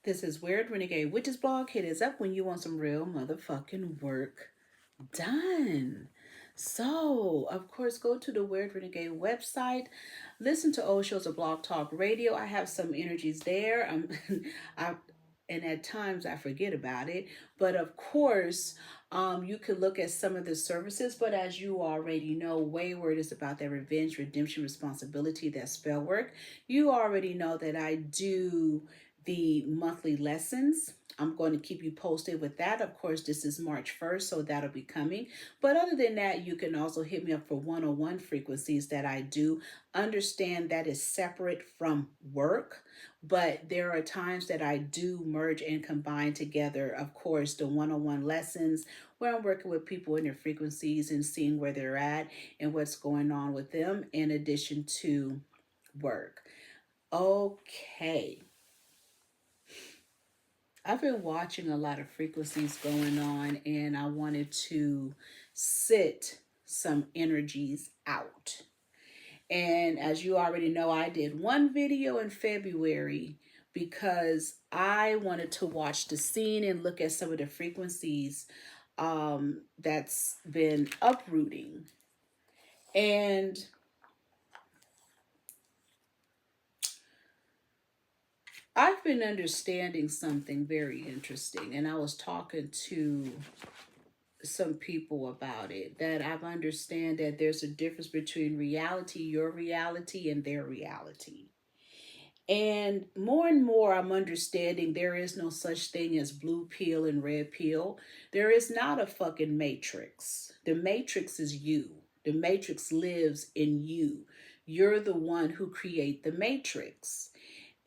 This is Weird Renegade Witches blog. Hit us up when you want some real motherfucking work done. So, of course, go to the Weird Renegade website. Listen to old shows of Blog Talk Radio. I have some energies there. I, and at times I forget about it. But of course, you could look at some of the services. But as you already know, Wayward is about that revenge, redemption, responsibility, that spell work. You already know that I do the monthly lessons. I'm going to keep you posted with that. Of course, this is March 1st, so that'll be coming. But other than that, you can also hit me up for one-on-one frequencies that I do. Understand that is separate from work, but there are times that I do merge and combine together. Of course, the one-on-one lessons where I'm working with people in their frequencies and seeing where they're at and what's going on with them in addition to work. Okay. I've been watching a lot of frequencies going on, and I wanted to sit some energies out. And as you already know, I did one video in February because I wanted to watch the scene and look at some of the frequencies that's been uprooting. And I've been understanding something very interesting, and I was talking to some people about it, that I've understand that there's a difference between reality, your reality, and their reality. And more I'm understanding there is no such thing as blue pill and red pill. There is not a fucking matrix. The matrix is you. The matrix lives in you. You're the one who create the matrix,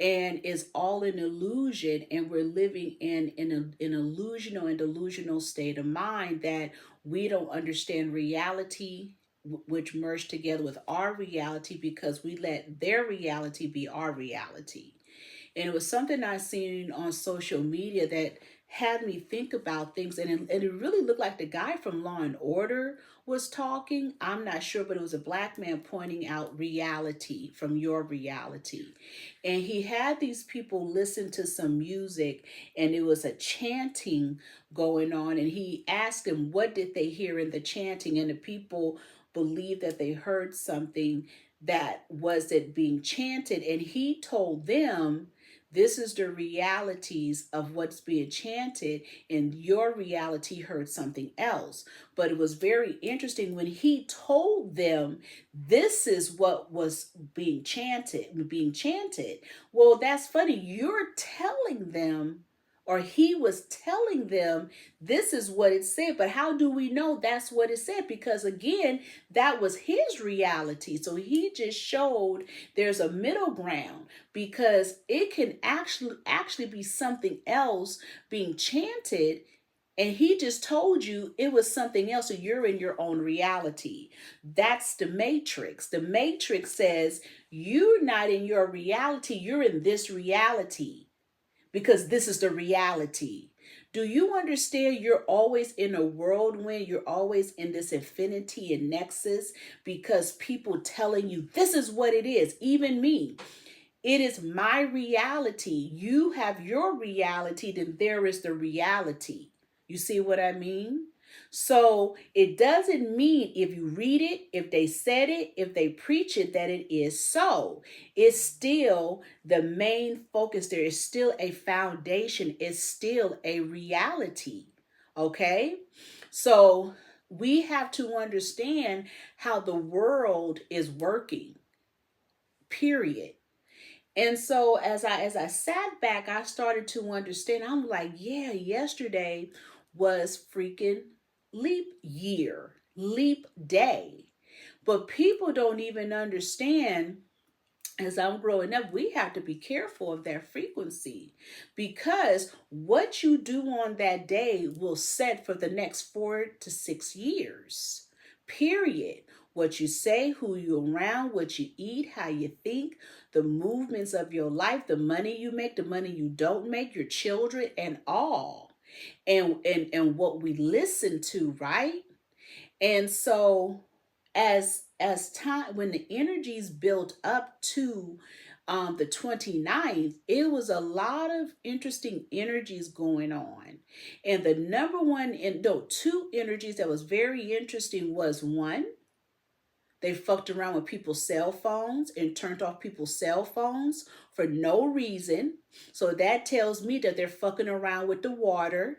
and it's all an illusion, and we're living in an illusional and delusional state of mind that we don't understand reality, which merged together with our reality because we let their reality be our reality. And it was something I seen on social media that had me think about things, and it really looked like the guy from Law and Order was talking. I'm not sure, but it was a black man pointing out reality from your reality. And he had these people listen to some music, and it was a chanting going on, and he asked them what did they hear in the chanting, and the people believed that they heard something that wasn't being chanted, and he told them this is the realities of what's being chanted, and your reality heard something else. But it was very interesting when he told them this is what was being chanted. Well, that's funny. You're telling them, or he was telling them, this is what it said. But how do we know that's what it said? Because again, that was his reality. So he just showed there's a middle ground, because it can actually be something else being chanted, and he just told you it was something else, so you're in your own reality. That's the matrix. The matrix says you're not in your reality, you're in this reality, because this is the reality. Do you understand you're always in a whirlwind? You're always in this infinity and nexus because people telling you this is what it is. Even me. It is my reality. You have your reality, then there is the reality. You see what I mean? So it doesn't mean if you read it, if they said it, if they preach it, that it is so. It's still the main focus. There is still a foundation. It's still a reality. Okay? So we have to understand how the world is working, period. And so as I sat back, I started to understand. I'm like, yeah, yesterday was freaking leap year, leap day. But people don't even understand. As I'm growing up, we have to be careful of that frequency, because what you do on that day will set for the next 4 to 6 years. Period. What you say, who you're around, what you eat, how you think, the movements of your life, the money you make, the money you don't make, your children, and all. And what we listen to, right? And so as time, when the energies built up to the 29th, it was a lot of interesting energies going on. And the number one, and no, two energies that was very interesting was one, they fucked around with people's cell phones and turned off people's cell phones for no reason. So that tells me that they're fucking around with the water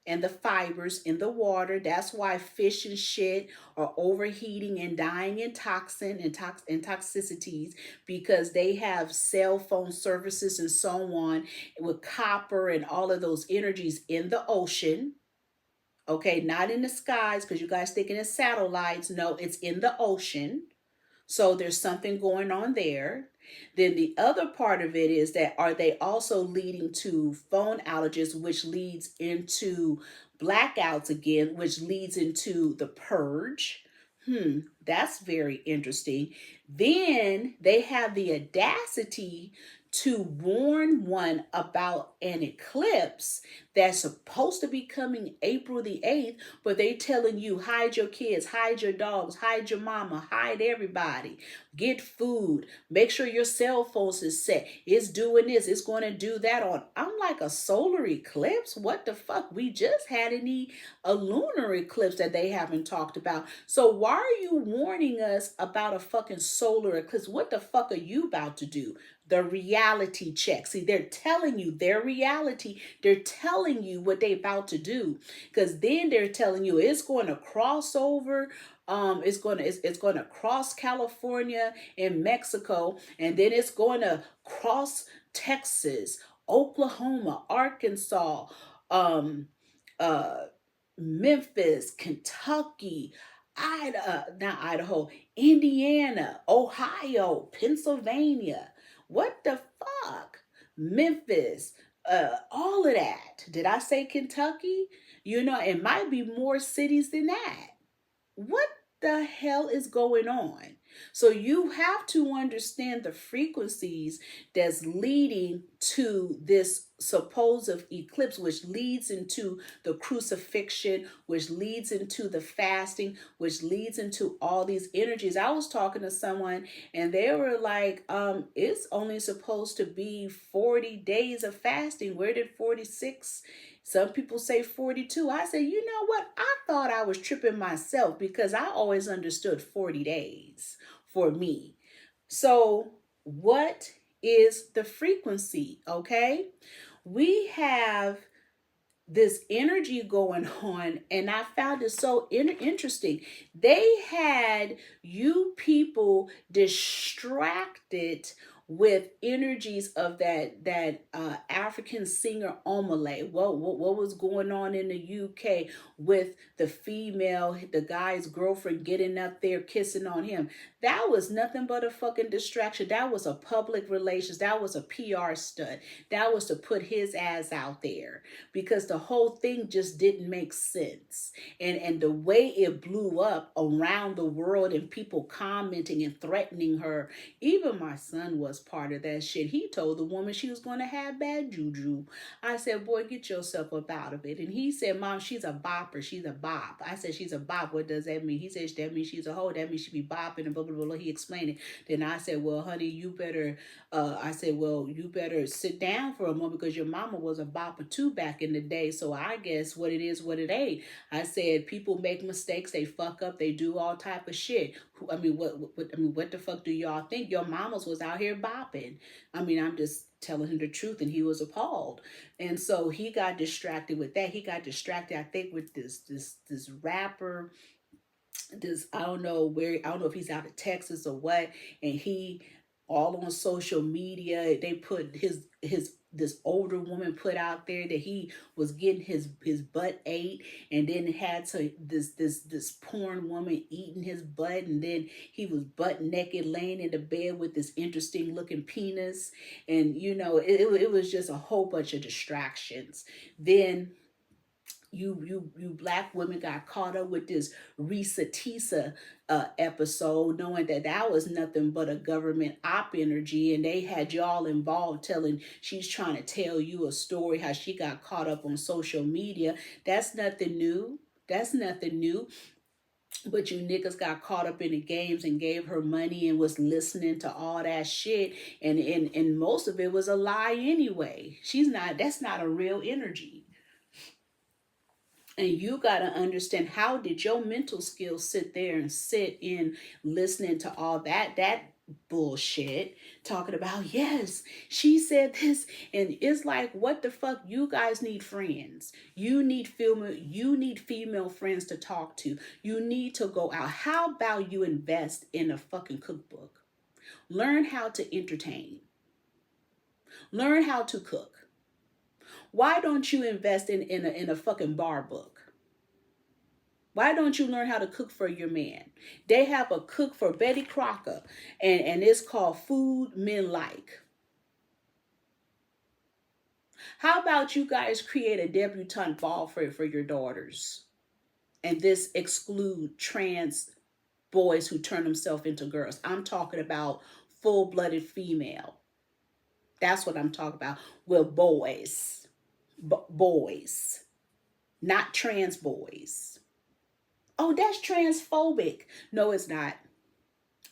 and the fibers in the water. That's why fish and shit are overheating and dying in and toxicities, because they have cell phone services and so on with copper and all of those energies in the ocean. Okay, not in the skies because you guys thinking it's satellites. No, it's in the ocean. So there's something going on there. Then the other part of it is that are they also leading to phone outages, which leads into blackouts again, which leads into the purge? That's very interesting. Then they have the audacity to warn one about an eclipse that's supposed to be coming April the 8th, but they telling you hide your kids, hide your dogs, hide your mama, hide everybody, get food, make sure your cell phones is set, it's doing this, it's going to do that. On I'm like, a solar eclipse? What the fuck? We just had a lunar eclipse that they haven't talked about. So why are you warning us about a fucking solar eclipse? What the fuck are you about to do? The reality check. See, they're telling you their reality. They're telling you what they're about to do. Because then they're telling you it's going to cross over. It's going to cross California and Mexico, and then it's going to cross Texas, Oklahoma, Arkansas, um, uh, Memphis, Kentucky, Idaho, Indiana, Ohio, Pennsylvania. What the fuck? Memphis, all of that. Did I say Kentucky? You know, it might be more cities than that. What the hell is going on? So you have to understand the frequencies that's leading to this supposed eclipse, which leads into the crucifixion, which leads into the fasting, which leads into all these energies. I was talking to someone and they were like, it's only supposed to be 40 days of fasting. Where did 46? Some people say 42. I say, you know what? I thought I was tripping myself because I always understood 40 days for me. So what is the frequency? Okay. We have this energy going on, and I found it so interesting. They had you people distracted with energies of that African singer Omale. What was going on in the UK with the female, the guy's girlfriend getting up there kissing on him? That was nothing but a fucking distraction. That was a public relations. That was a PR stunt. That was to put his ass out there, because the whole thing just didn't make sense. And the way it blew up around the world and people commenting and threatening her, even my son was part of that shit. He told the woman she was going to have bad juju. I said, boy, get yourself up out of it. And he said, Mom, she's a bopper. She's a bop. I said, she's a bop. What does that mean? He said, that means she's a hoe. That means she be bopping and blah, blah, blah, blah. He explained it. Then I said, well, honey, you better, you better sit down for a moment, because your mama was a bopper too back in the day. So I guess what it is, what it ain't. I said, people make mistakes. They fuck up. They do all type of shit. What the fuck do y'all think? Your mamas was out here bopping. I'm just telling him the truth, and he was appalled. And so he got distracted with that. He got distracted, I think, with this rapper. I don't know if he's out of Texas or what. And he, all on social media, they put this older woman put out there that he was getting his butt ate, and then had to this porn woman eating his butt, and then he was butt naked laying in the bed with this interesting looking penis. And it was just a whole bunch of distractions. Then you black women got caught up with this Reesa Teesa episode, knowing that was nothing but a government op energy, and they had y'all involved, telling she's trying to tell you a story how she got caught up on social media. That's nothing new. But you niggas got caught up in the games and gave her money and was listening to all that shit. And most of it was a lie anyway. That's not a real energy. And you got to understand, how did your mental skills sit there and sit in listening to all that bullshit, talking about, yes, she said this. And it's like, what the fuck? You guys need friends. You need female friends to talk to. You need to go out. How about you invest in a fucking cookbook? Learn how to entertain. Learn how to cook. Why don't you invest in a fucking bar book? Why don't you learn how to cook for your man? They have a cook for Betty Crocker, and it's called Food Men Like. How about you guys create a debutante ball for your daughters? And this exclude trans boys who turn themselves into girls. I'm talking about full-blooded female. That's what I'm talking about. With boys. Boys. Not trans boys. Oh, that's transphobic. No, it's not.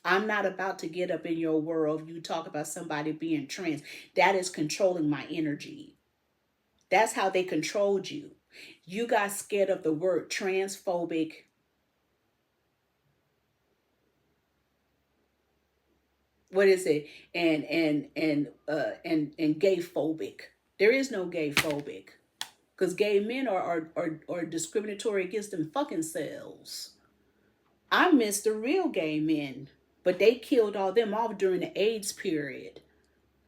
I'm not about to get up in your world. You talk about somebody being trans. That is controlling my energy. That's how they controlled you. You got scared of the word transphobic. What is it? And gay phobic. There is no gay phobic. Because gay men are discriminatory against them fucking selves. I miss the real gay men, but they killed all them off during the AIDS period.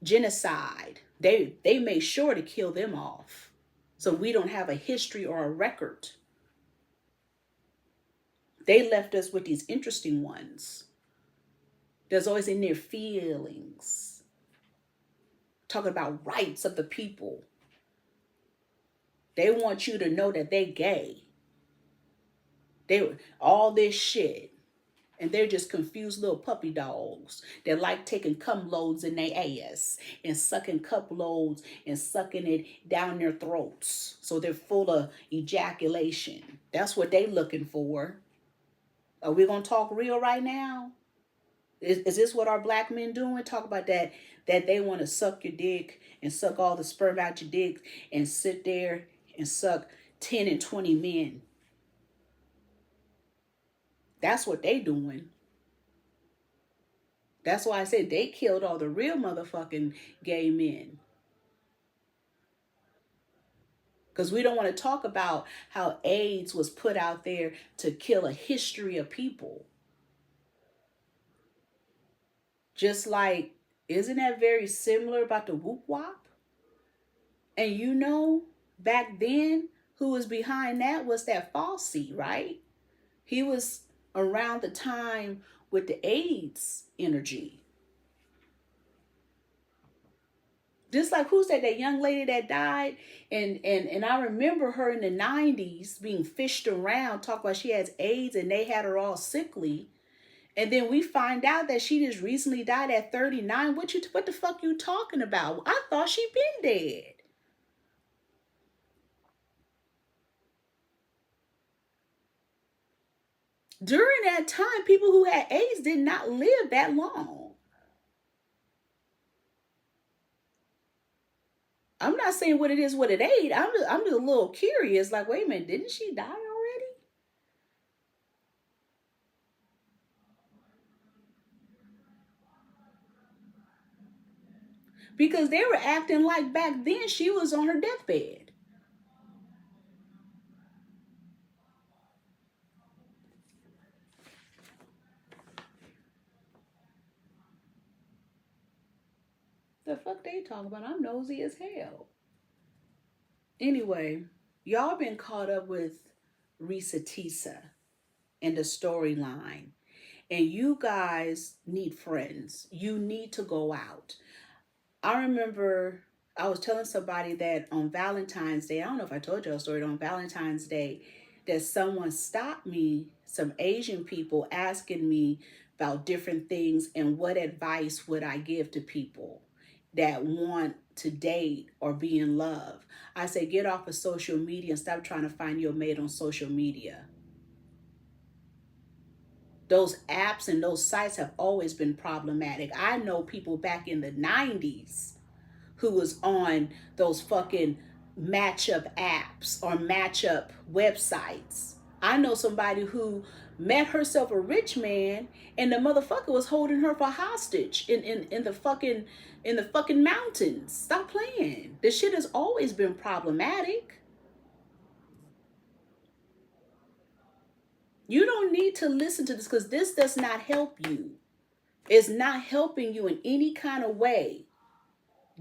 Genocide. They made sure to kill them off. So we don't have a history or a record. They left us with these interesting ones. There's always in their feelings. Talking about rights of the people. They want you to know that they gay. They all this shit. And they're just confused little puppy dogs that like taking cum loads in their ass and sucking cup loads and sucking it down their throats. So they're full of ejaculation. That's what they looking for. Are we going to talk real right now? Is this what our black men doing? Talk about that they want to suck your dick and suck all the sperm out your dick and sit there and suck 10 and 20 men. That's what they doing. That's why I said they killed all the real motherfucking gay men. Because we don't want to talk about how AIDS was put out there to kill a history of people. Just like, isn't that very similar about the whoop wop? And you know, back then, who was behind that was that Falsey, right? He was around the time with the AIDS energy. Just like, who's that young lady that died? And I remember her in the 90s being fished around, talking about she has AIDS and they had her all sickly. And then we find out that she just recently died at 39. What the fuck you talking about? I thought she'd been dead. During that time, people who had AIDS did not live that long. I'm not saying what it is, what it ain't. I'm just a little curious. Like, wait a minute, didn't she die already? Because they were acting like back then she was on her deathbed. The fuck they talking about? I'm nosy as hell. Anyway, y'all been caught up with Reesa Teesa and the storyline. And you guys need friends. You need to go out. I remember I was telling somebody that on Valentine's Day, I don't know if I told you a story, on Valentine's Day, that someone stopped me, some Asian people asking me about different things and what advice would I give to people that want to date or be in love. I say, get off of social media and stop trying to find your mate on social media. Those apps and those sites have always been problematic. I know people back in the 90s who was on those fucking matchup apps or matchup websites. I know somebody who met herself a rich man and the motherfucker was holding her for hostage in the fucking mountains. Stop playing. This shit has always been problematic. You don't need to listen to this because this does not help you. It's not helping you in any kind of way.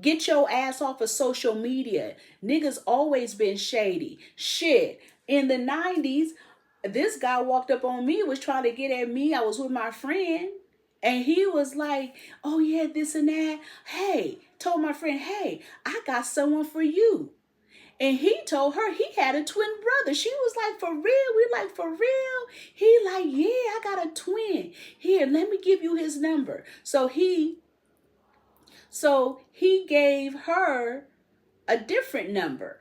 Get your ass off of social media. Niggas always been shady. Shit. In the 90s, this guy walked up on me, was trying to get at me. I was with my friend. And he was like, oh yeah, this and that. Hey, told my friend, hey, I got someone for you. And he told her he had a twin brother. She was like, for real? We like, for real? He like, yeah, I got a twin. Here, let me give you his number. So he gave her a different number.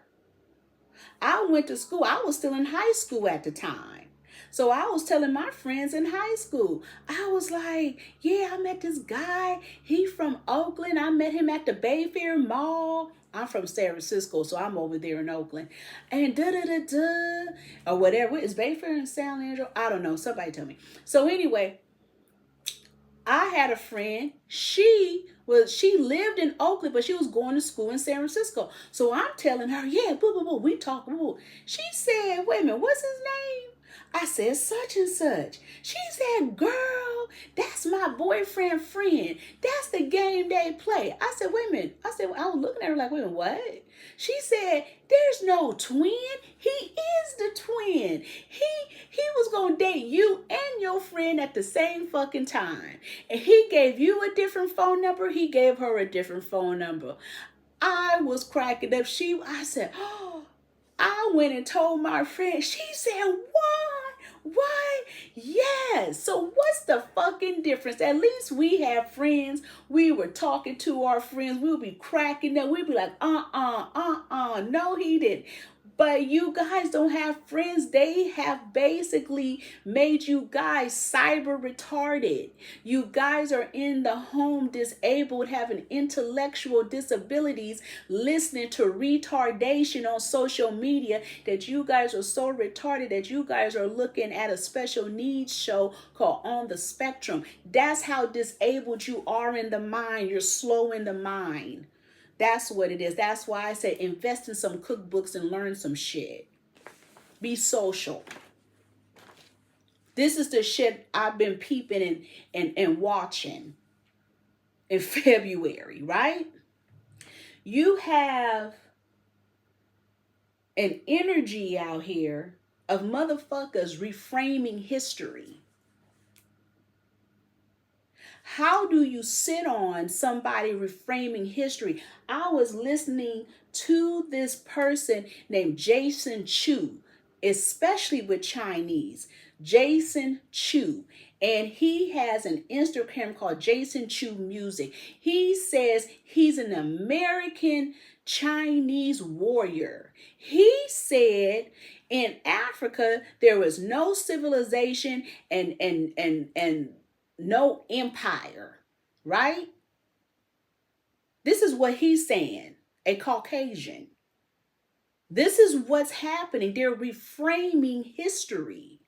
I went to school. I was still in high school at the time. So I was telling my friends in high school, I was like, yeah, I met this guy. He from Oakland. I met him at the Bayfair Mall. I'm from San Francisco, so I'm over there in Oakland. And da-da-da-da, or whatever. Is Bayfair in San Leandro? I don't know. Somebody tell me. So anyway, I had a friend. She lived in Oakland, but she was going to school in San Francisco. So I'm telling her, yeah, boo, boo, boo, we talk, boo. She said, wait a minute, what's his name? I said, such and such. She said, girl, that's my boyfriend friend. That's the game they play. I said, wait a minute. I was looking at her like, wait a minute, what? She said, there's no twin. He is the twin. He was going to date you and your friend at the same fucking time. And he gave you a different phone number. He gave her a different phone number. I was cracking up. I said, oh, I went and told my friend. She said, what? Yes. So what's the fucking difference? At least we have friends. We were talking to our friends. We'll be cracking them. We'll be like, no, he didn't. But you guys don't have friends. They have basically made you guys cyber retarded. You guys are in the home disabled, having intellectual disabilities, listening to retardation on social media, that you guys are so retarded that you guys are looking at a special needs show called On the Spectrum. That's how disabled you are in the mind. You're slow in the mind. That's what it is. That's why I say invest in some cookbooks and learn some shit. Be social. This is the shit I've been peeping and watching in February, right? You have an energy out here of motherfuckers reframing history. How do you sit on somebody reframing history? I was listening to this person named Jason Chu, especially with Chinese. Jason Chu. And he has an Instagram called Jason Chu Music. He says he's an American Chinese warrior. He said in Africa there was no civilization and no empire, right? This is what he's saying, a Caucasian. This is what's happening. They're reframing history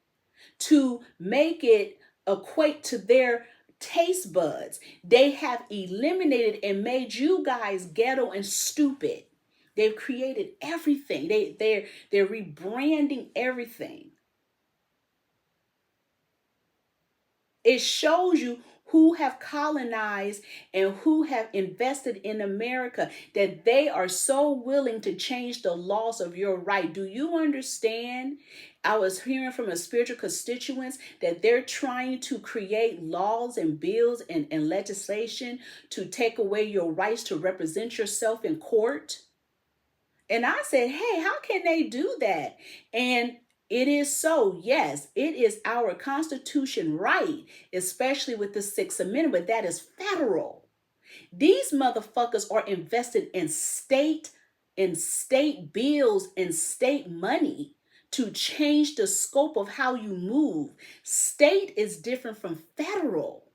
to make it equate to their taste buds. They have eliminated and made you guys ghetto and stupid. They've created everything. They're rebranding everything. It shows you who have colonized and who have invested in America, that they are so willing to change the laws of your right. Do you understand? I was hearing from a spiritual constituents that they're trying to create laws and bills and legislation to take away your rights to represent yourself in court. And I said, hey, how can they do that? And it is so, yes, it is our Constitution right, especially with the Sixth Amendment, but that is federal. These motherfuckers are invested in state bills and state money to change the scope of how you move. State is different from federal.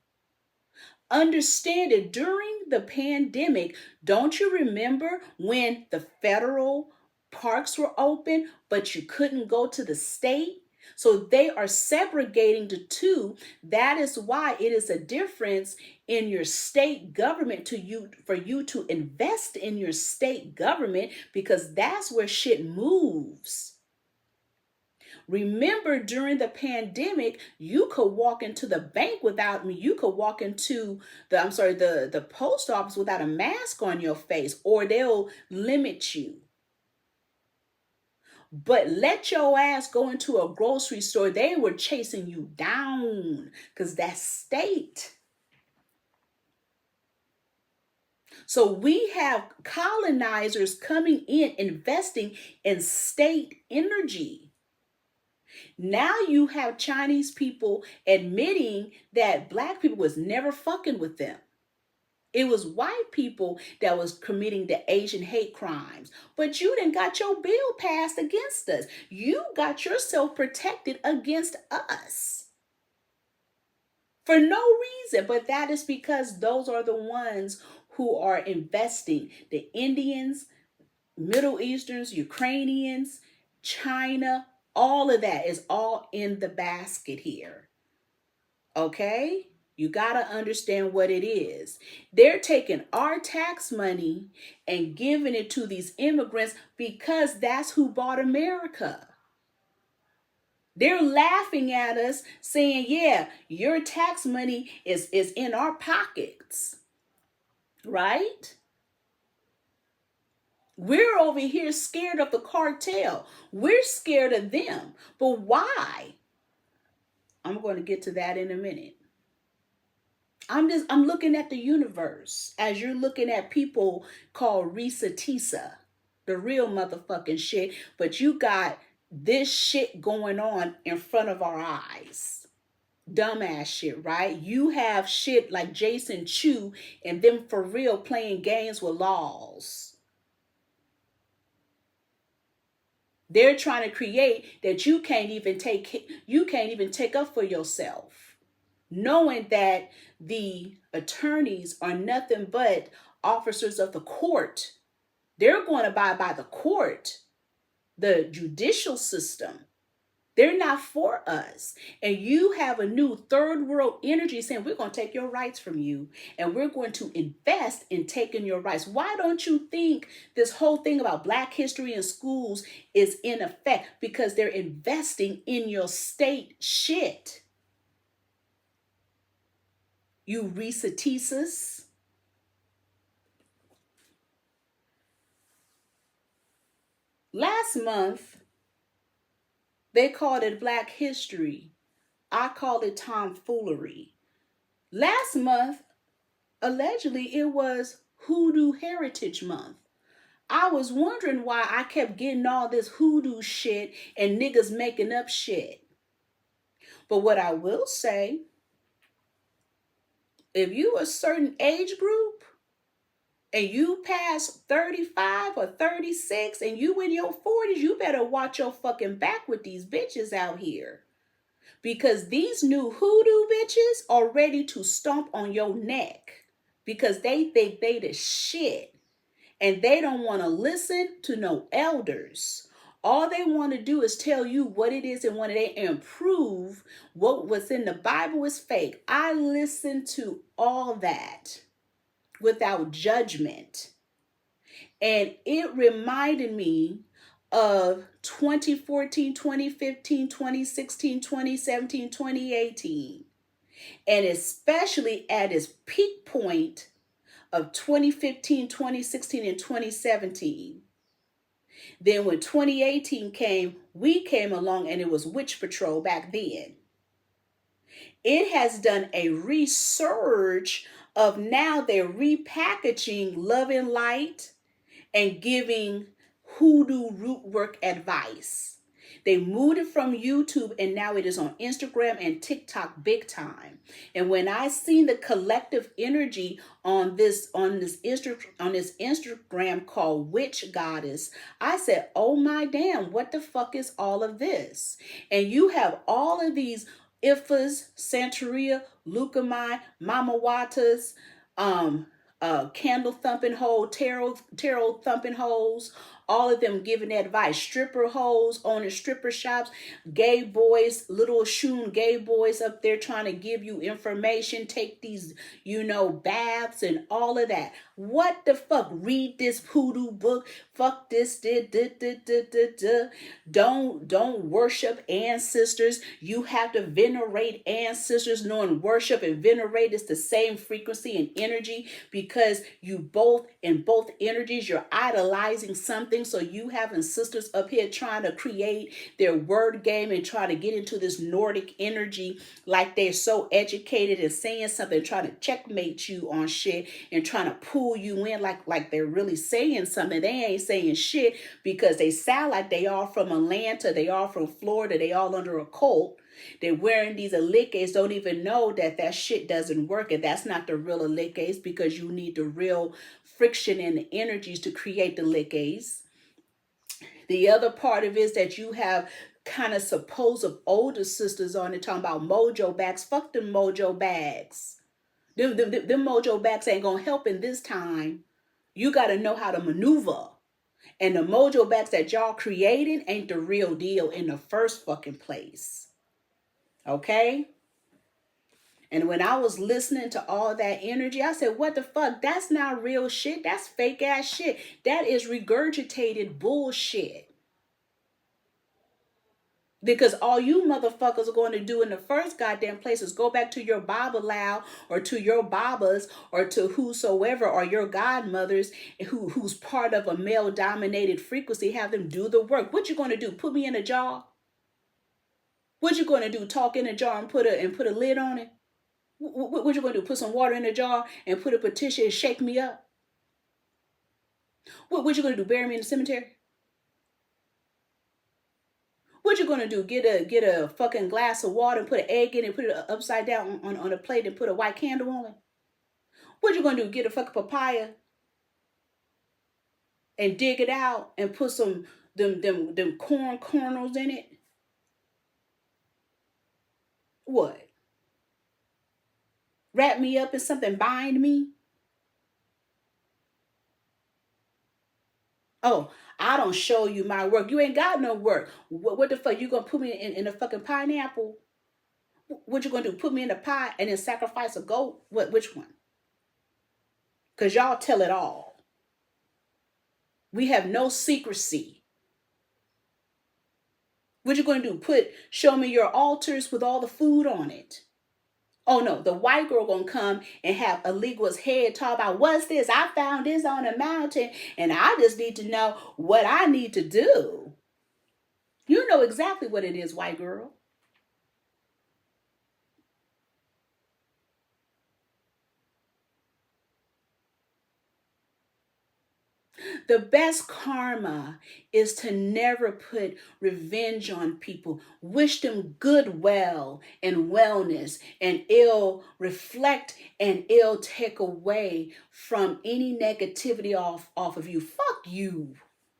Understand it. During the pandemic, don't you remember when the federal parks were open, but you couldn't go to the state? So they are segregating the two. That is why it is a difference in your state government for you to invest in your state government, because that's where shit moves. Remember, during the pandemic, you could walk into the bank you could walk into the post office without a mask on your face, or they'll limit you. But let your ass go into a grocery store, they were chasing you down, because that's state. So we have colonizers coming in, investing in state energy. Now you have Chinese people admitting that black people was never fucking with them. It was white people that was committing the Asian hate crimes. But you done got your bill passed against us. You got yourself protected against us. For no reason. But that is because those are the ones who are investing. The Indians, Middle Easterns, Ukrainians, China, all of that is all in the basket here. Okay? You got to understand what it is. They're taking our tax money and giving it to these immigrants because that's who bought America. They're laughing at us saying, yeah, your tax money is in our pockets. Right? We're over here scared of the cartel. We're scared of them. But why? I'm going to get to that in a minute. I'm looking at the universe as you're looking at people called Reesa Teesa, the real motherfucking shit. But you got this shit going on in front of our eyes. Dumbass shit, right? You have shit like Jason Chu and them for real playing games with laws. They're trying to create that you can't even take up for yourself, knowing that the attorneys are nothing but officers of the court. They're going to abide by the court, the judicial system. They're not for us. And you have a new third world energy saying, we're going to take your rights from you and we're going to invest in taking your rights. Why don't you think this whole thing about Black history in schools is in effect? Because they're investing in your state shit. You Reesa Teesas. Last month, they called it Black History. I call it tomfoolery. Last month, allegedly, it was Hoodoo Heritage Month. I was wondering why I kept getting all this hoodoo shit and niggas making up shit. But what I will say, if you a certain age group and you pass 35 or 36 and you in your 40s, you better watch your fucking back with these bitches out here. Because these new hoodoo bitches are ready to stomp on your neck because they think they the shit and they don't want to listen to no elders. All they want to do is tell you what it is and what it ain't and prove what's in the Bible is fake. I listen to all that without judgment. And it reminded me of 2014, 2015, 2016, 2017, 2018. And especially at its peak point of 2015, 2016, and 2017. Then when 2018 came, we came along and it was Witch Patrol back then. It has done a resurge of now they're repackaging Love and Light and giving hoodoo root work advice. They moved it from YouTube and now it is on Instagram and TikTok big time. And when I seen the collective energy on this Instagram called Witch Goddess, I said, "Oh my damn, what the fuck is all of this?" And you have all of these Ifas, Santeria, Lucamai, Mamawatas, candle thumping hole, tarot thumping holes, all of them giving advice. Stripper hoes, owning stripper shops, gay boys, little shoon gay boys up there trying to give you information, take these, baths and all of that. What the fuck? Read this hoodoo book. Fuck this. Don't worship ancestors. You have to venerate ancestors, knowing worship and venerate is the same frequency and energy, because you both, in both energies, you're idolizing something. So you having sisters up here trying to create their word game and trying to get into this Nordic energy like they're so educated and saying something, trying to checkmate you on shit and trying to pull you in like they're really saying something. They ain't saying shit because they sound like they all from Atlanta, they all from Florida, they all under Occult. They're wearing these Eclipses, don't even know that shit doesn't work, and that's not the real Eclipse, because you need the real friction and the energies to create the Eclipse. The other part of it is that you have kind of supposed older sisters on it talking about mojo bags. Fuck them mojo bags. Them mojo bags ain't gonna help in this time. You got to know how to maneuver. And the mojo bags that y'all creating ain't the real deal in the first fucking place. Okay? And when I was listening to all that energy, I said, what the fuck? That's not real shit. That's fake ass shit. That is regurgitated bullshit. Because all you motherfuckers are going to do in the first goddamn place is go back to your Baba Lao or to your Babas or to whosoever or your godmothers who's part of a male dominated frequency. Have them do the work. What you going to do? Put me in a jar? What you going to do? Talk in a jar and put a lid on it? What you going to do? Put some water in a jar and put a petition and shake me up? What you going to do? Bury me in the cemetery? What you gonna do? Get a fucking glass of water and put an egg in it, put it upside down on a plate and put a white candle on it? What you gonna do? Get a fucking papaya and dig it out and put some them corn kernels in it? What? Wrap me up in something, bind me? Oh, I don't show you my work. You ain't got no work. What the fuck? You gonna put me in a fucking pineapple? What you gonna do? Put me in a pie and then sacrifice a goat? Which one? Because y'all tell it all. We have no secrecy. What you gonna do? Show me your altars with all the food on it. Oh no, the white girl gonna come and have Aliqua's head talk about, what's this? I found this on a mountain and I just need to know what I need to do. You know exactly what it is, white girl. The best karma is to never put revenge on people. Wish them goodwill and wellness, and it'll reflect and it'll take away from any negativity off of you. Fuck you.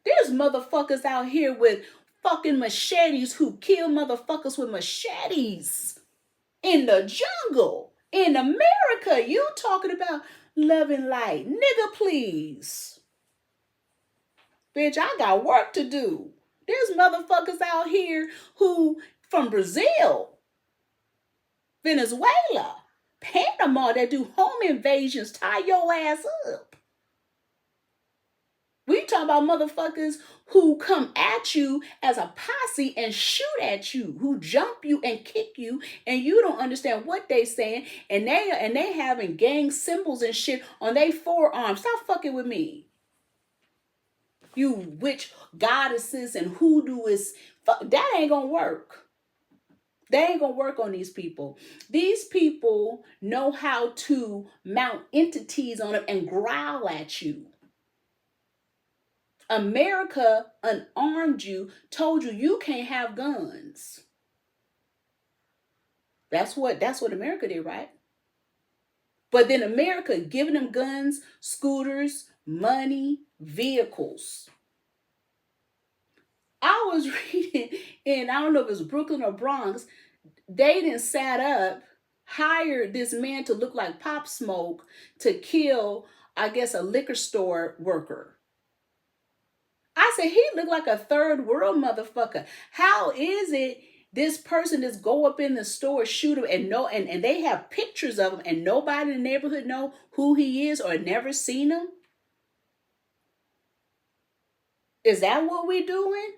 There's motherfuckers out here with fucking machetes who kill motherfuckers with machetes in the jungle in America. You talking about love and light? Nigga, please. Bitch, I got work to do. There's motherfuckers out here who from Brazil, Venezuela, Panama that do home invasions, tie your ass up. We talking about motherfuckers who come at you as a posse and shoot at you, who jump you and kick you, and you don't understand what they saying, and they having gang symbols and shit on their forearms. Stop fucking with me. You witch goddesses and hoodooists, that ain't gonna work. They ain't gonna work on these people. These people know how to mount entities on them and growl at you. America unarmed you, told you you can't have guns. That's what America did, right? But then America giving them guns, scooters, money, vehicles. I was reading in, I don't know if it was Brooklyn or Bronx, they didn't sat up, hired this man to look like Pop Smoke to kill, I guess, a liquor store worker. I said, he looked like a third world motherfucker. How is it this person just go up in the store, shoot him, and they have pictures of him, and nobody in the neighborhood know who he is or never seen him? Is that what we're doing?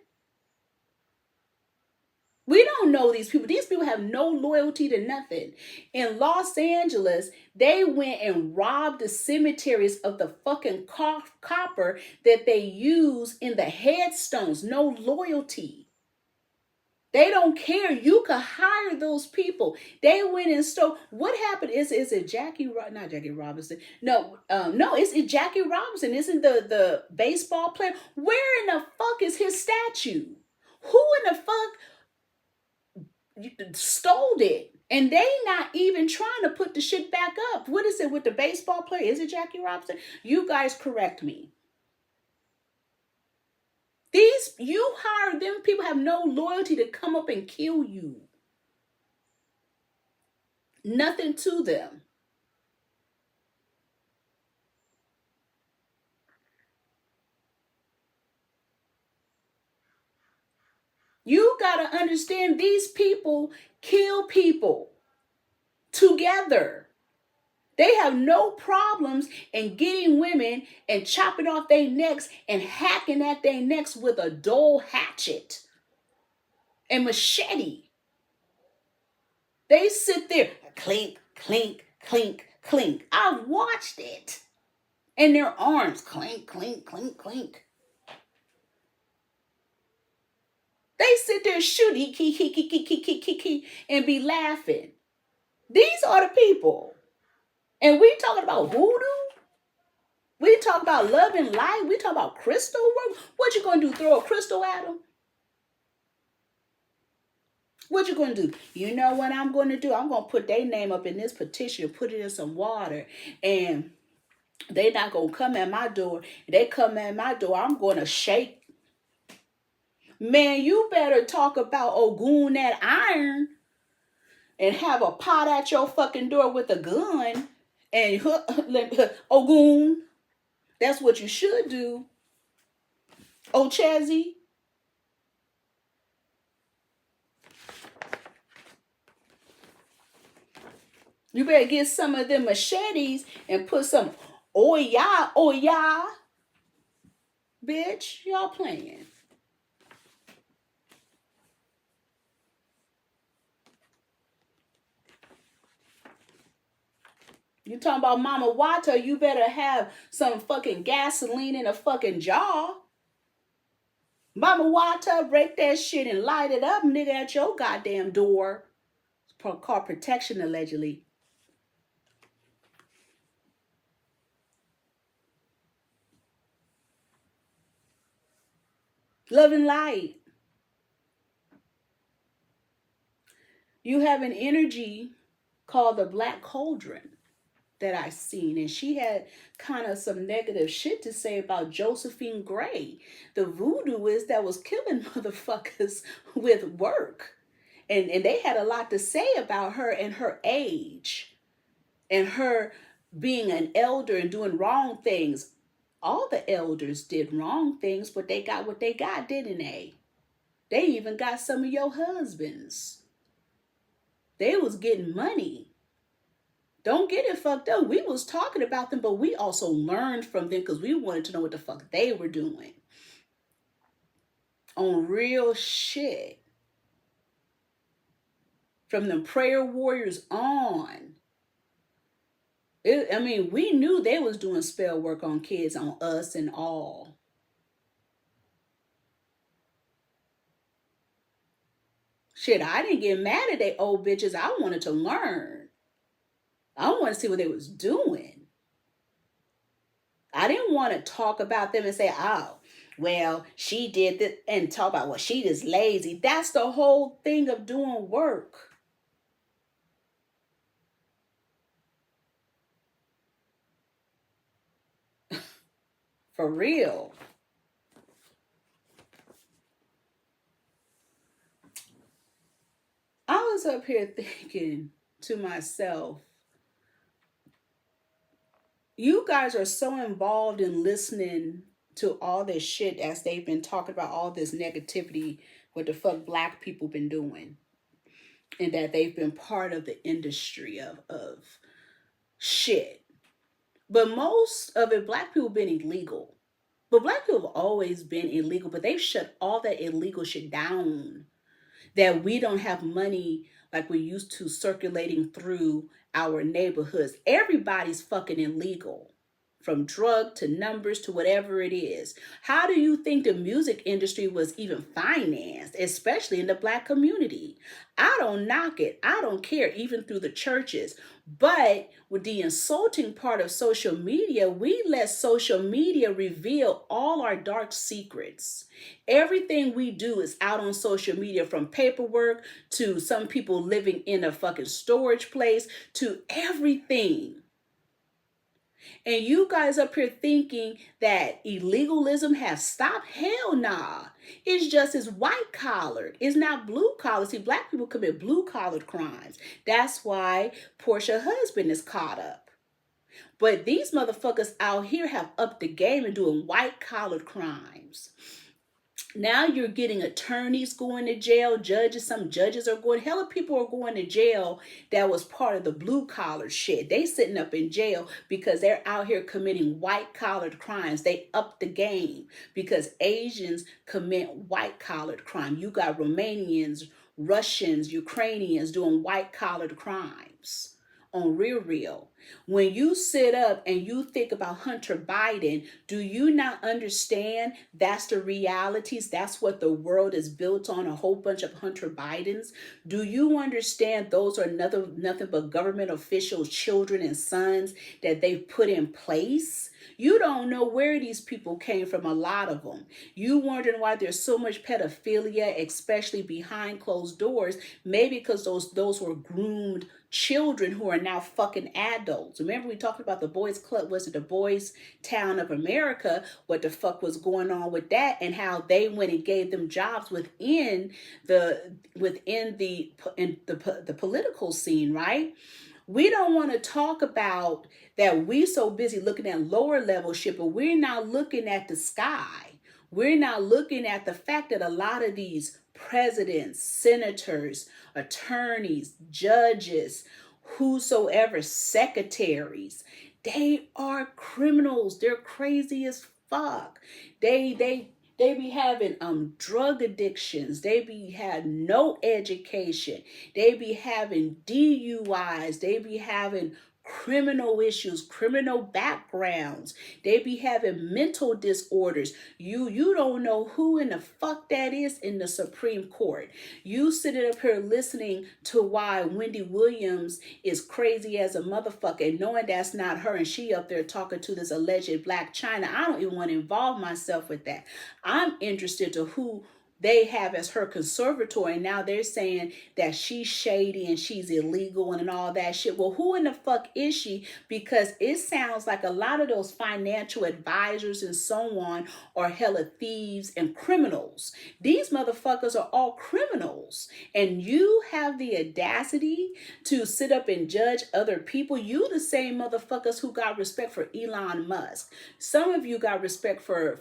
We don't know these people. These people have no loyalty to nothing. In Los Angeles, they went and robbed the cemeteries of the fucking copper that they use in the headstones. No loyalty. They don't care. You could hire those people. They went and stole. What happened is it not Jackie Robinson? No, it's Jackie Robinson. Isn't the baseball player? Where in the fuck is his statue? Who in the fuck stole it? And they not even trying to put the shit back up. What is it with the baseball player? Is it Jackie Robinson? You guys correct me. You hire them, people have no loyalty to come up and kill you. Nothing to them. You got to understand, these people kill people together. They have no problems in getting women and chopping off their necks and hacking at their necks with a dull hatchet and machete. They sit there, clink, clink, clink, clink. I've watched it. And their arms, clink, clink, clink, clink. They sit there, shoot, and be laughing. These are the people. And we talking about voodoo? We talk about love and light? We talk about crystal work? What you gonna do, throw a crystal at them? What you gonna do? You know what I'm gonna do? I'm gonna put their name up in this petition, put it in some water, and they not gonna come at my door. They come at my door, I'm gonna shake. Man, you better talk about Ogun that iron and have a pot at your fucking door with a gun. And Ogun, that's what you should do. Ochezi. You better get some of them machetes and put some oya. Bitch, y'all playing. You talking about Mama Wata, you better have some fucking gasoline in a fucking jar. Mama Wata, break that shit and light it up, nigga, at your goddamn door. It's called protection, allegedly. Love and light. You have an energy called the Black Cauldron that I seen, and she had kind of some negative shit to say about Josephine Gray, the voodooist that was killing motherfuckers with work. And they had a lot to say about her and her age and her being an elder and doing wrong things. All the elders did wrong things, but they got what they got, didn't they? They even got some of your husbands. They was getting money. Don't get it fucked up. We was talking about them, but we also learned from them because we wanted to know what the fuck they were doing. On real shit. From them prayer warriors on. We knew they was doing spell work on kids, on us and all. Shit, I didn't get mad at they old bitches. I wanted to learn. I want to see what they was doing. I didn't want to talk about them and say, oh, well, she did this, and talk about, well, she is lazy. That's the whole thing of doing work. For real. I was up here thinking to myself, you guys are so involved in listening to all this shit as they've been talking about all this negativity, what the fuck black people been doing, and that they've been part of the industry of shit. But most of it, black people been illegal. But black people have always been illegal, but they've shut all that illegal shit down. That we don't have money like we used to circulating through our neighborhoods. Everybody's fucking illegal. From drug to numbers to whatever it is. How do you think the music industry was even financed, especially in the black community? I don't knock it. I don't care, even through the churches. But with the insulting part of social media, we let social media reveal all our dark secrets. Everything we do is out on social media, from paperwork to some people living in a fucking storage place to everything. And you guys up here thinking that illegalism has stopped? Hell nah. It's just as white collared. It's not blue collar. See, black people commit blue collared crimes. That's why Portia's husband is caught up. But these motherfuckers out here have upped the game and doing white collared crimes. Now you're getting attorneys going to jail, judges, some judges are going, hella people are going to jail that was part of the blue collar shit. They sitting up in jail because they're out here committing white collared crimes. They up the game because Asians commit white collared crime. You got Romanians, Russians, Ukrainians doing white collared crimes. On real. When you sit up and you think about Hunter Biden, do you not understand that's the realities? That's what the world is built on, a whole bunch of Hunter Bidens. Do you understand those are nothing but government officials, children and sons that they've put in place? You don't know where these people came from, a lot of them. You wondering why there's so much pedophilia, especially behind closed doors. Maybe because those were groomed children who are now fucking adults. Remember we talked about the boys club, was it the Boys Town of America, what the fuck was going on with that, and how they went and gave them jobs within the political scene, right? We don't want to talk about that. We're so busy looking at lower level shit, but we're not looking at the sky. We're not looking at the fact that a lot of these presidents, senators, attorneys, judges, whosoever, secretaries, they are criminals. They're crazy as fuck. They be having drug addictions. They be having no education. They be having DUIs. They be having criminal issues, criminal backgrounds. They be having mental disorders. You don't know who in the fuck that is in the Supreme Court. You sitting up here listening to why Wendy Williams is crazy as a motherfucker and knowing that's not her, and she up there talking to this alleged Black China. I don't even want to involve myself with that. I'm interested to who they have as her conservator, and now they're saying that she's shady and she's illegal and all that shit. Well, who in the fuck is she? Because it sounds like a lot of those financial advisors and so on are hella thieves and criminals. These motherfuckers are all criminals, and you have the audacity to sit up and judge other people. You the same motherfuckers who got respect for Elon Musk. Some of you got respect for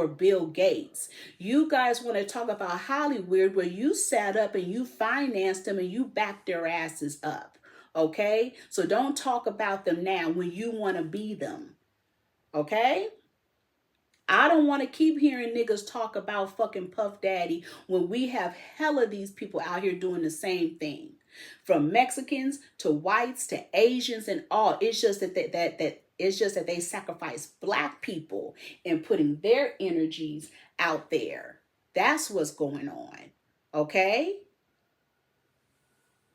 Bill Gates. You guys want to talk about Hollywood, where you sat up and you financed them and you backed their asses up. Okay? So don't talk about them now when you want to be them. Okay? I don't want to keep hearing niggas talk about fucking Puff Daddy when we have hella these people out here doing the same thing. From Mexicans to whites to Asians and all. It's just that they sacrifice Black people and putting their energies out there. That's what's going on. Okay?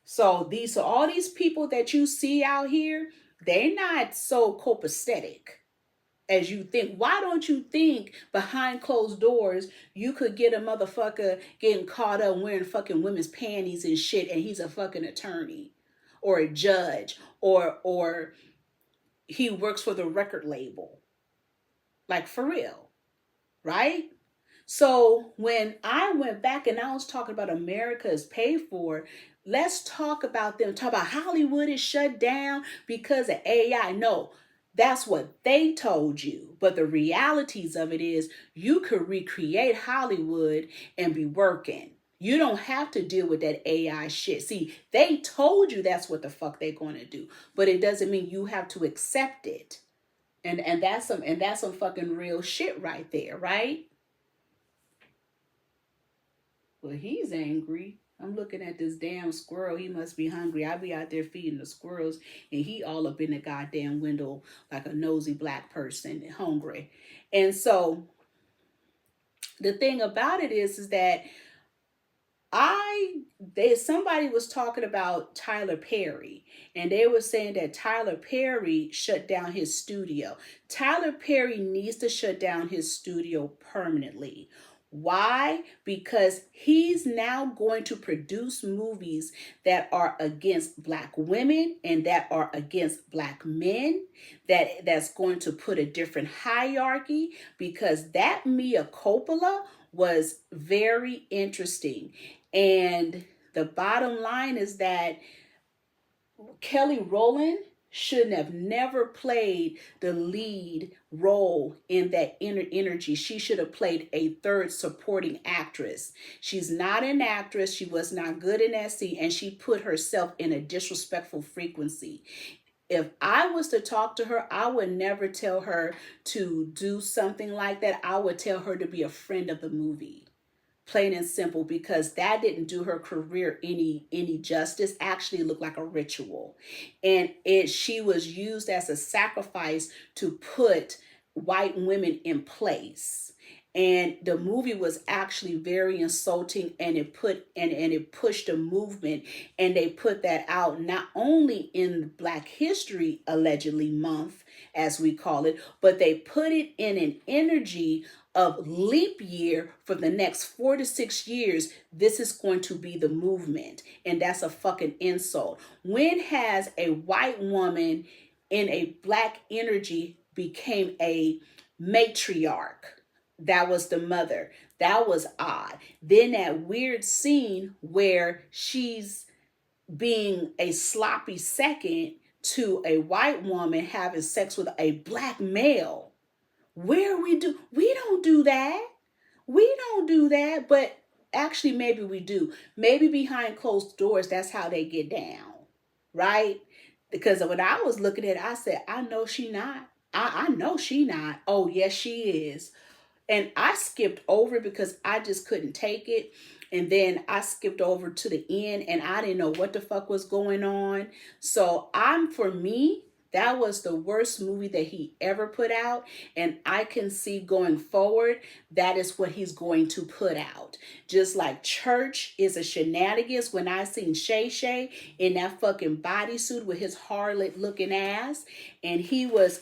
So all these people that you see out here, they're not so copacetic. as you think. Why don't you think behind closed doors you could get a motherfucker getting caught up wearing fucking women's panties and shit, and he's a fucking attorney or a judge, or he works for the record label? Like, for real, right? So when I went back and I was talking about America is paid for, let's talk about them. Talk about Hollywood is shut down because of AI. No, that's what they told you. But the realities of it is you could recreate Hollywood and be working. You don't have to deal with that AI shit. See, they told you that's what the fuck they're going to do. But it doesn't mean you have to accept it. And that's some fucking real shit right there, right? Well, he's angry. I'm looking at this damn squirrel. He must be hungry. I be out there feeding the squirrels, and he all up in the goddamn window like a nosy black person, hungry. And so the thing about it is that somebody was talking about Tyler Perry, and they were saying that Tyler Perry shut down his studio. Tyler Perry needs to shut down his studio permanently. Why? Because he's now going to produce movies that are against black women and that are against black men, that's going to put a different hierarchy, because that Mia Coppola was very interesting. And the bottom line is that Kelly Rowland shouldn't have never played the lead role in that inner energy. She should have played a third supporting actress. She's not an actress. She was not good in that scene, and she put herself in a disrespectful frequency. If I was to talk to her, I would never tell her to do something like that. I would tell her to be a friend of the movie. Plain and simple, because that didn't do her career any justice. Actually looked like a ritual, and she was used as a sacrifice to put white women in place. And the movie was actually very insulting, and it pushed a movement, and they put that out not only in Black History allegedly month, as we call it, but they put it in an energy of leap year. For the next 4 to 6 years, this is going to be the movement. And that's a fucking insult. When has a white woman in a black energy became a matriarch? That was the mother. That was odd. Then that weird scene where she's being a sloppy second to a white woman having sex with a black male. We don't do that. We don't do that, but actually maybe we do. Maybe behind closed doors, that's how they get down, right? Because when I was looking at it, I said, I know she not. I know she not. Oh, yes, she is. And I skipped over because I just couldn't take it. And then I skipped over to the end, and I didn't know what the fuck was going on. So for me, that was the worst movie that he ever put out. And I can see going forward, that is what he's going to put out. Just like Church is a shenanigans. When I seen Shay Shay in that fucking bodysuit with his harlot looking ass, and he was,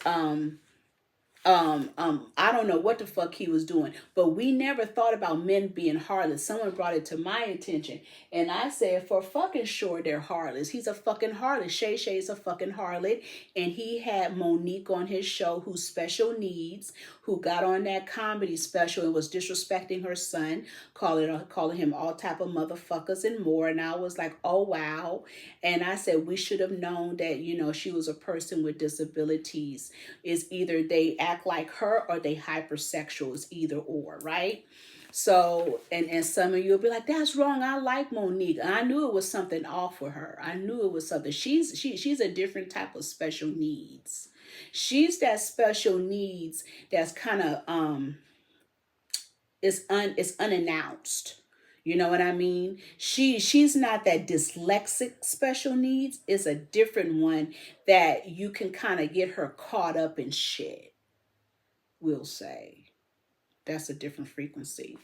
I don't know what the fuck he was doing, but we never thought about men being harlots. Someone brought it to my attention, and I said, for fucking sure they're harlots. He's a fucking harlot. Shay Shay's a fucking harlot, and he had Monique on his show, who's special needs, who got on that comedy special and was disrespecting her son, calling him all type of motherfuckers and more. And I was like, oh wow. And I said, we should have known that, she was a person with disabilities. Is either they act like her or they hypersexual. Is either or, right? So, and some of you will be like, that's wrong. I like Monique. I knew it was something off with her. I knew it was something. She's a different type of special needs. She's that special needs that's kind of is unannounced. You know what I mean? She's not that dyslexic special needs. It's a different one that you can kind of get her caught up in shit. We'll say that's a different frequency.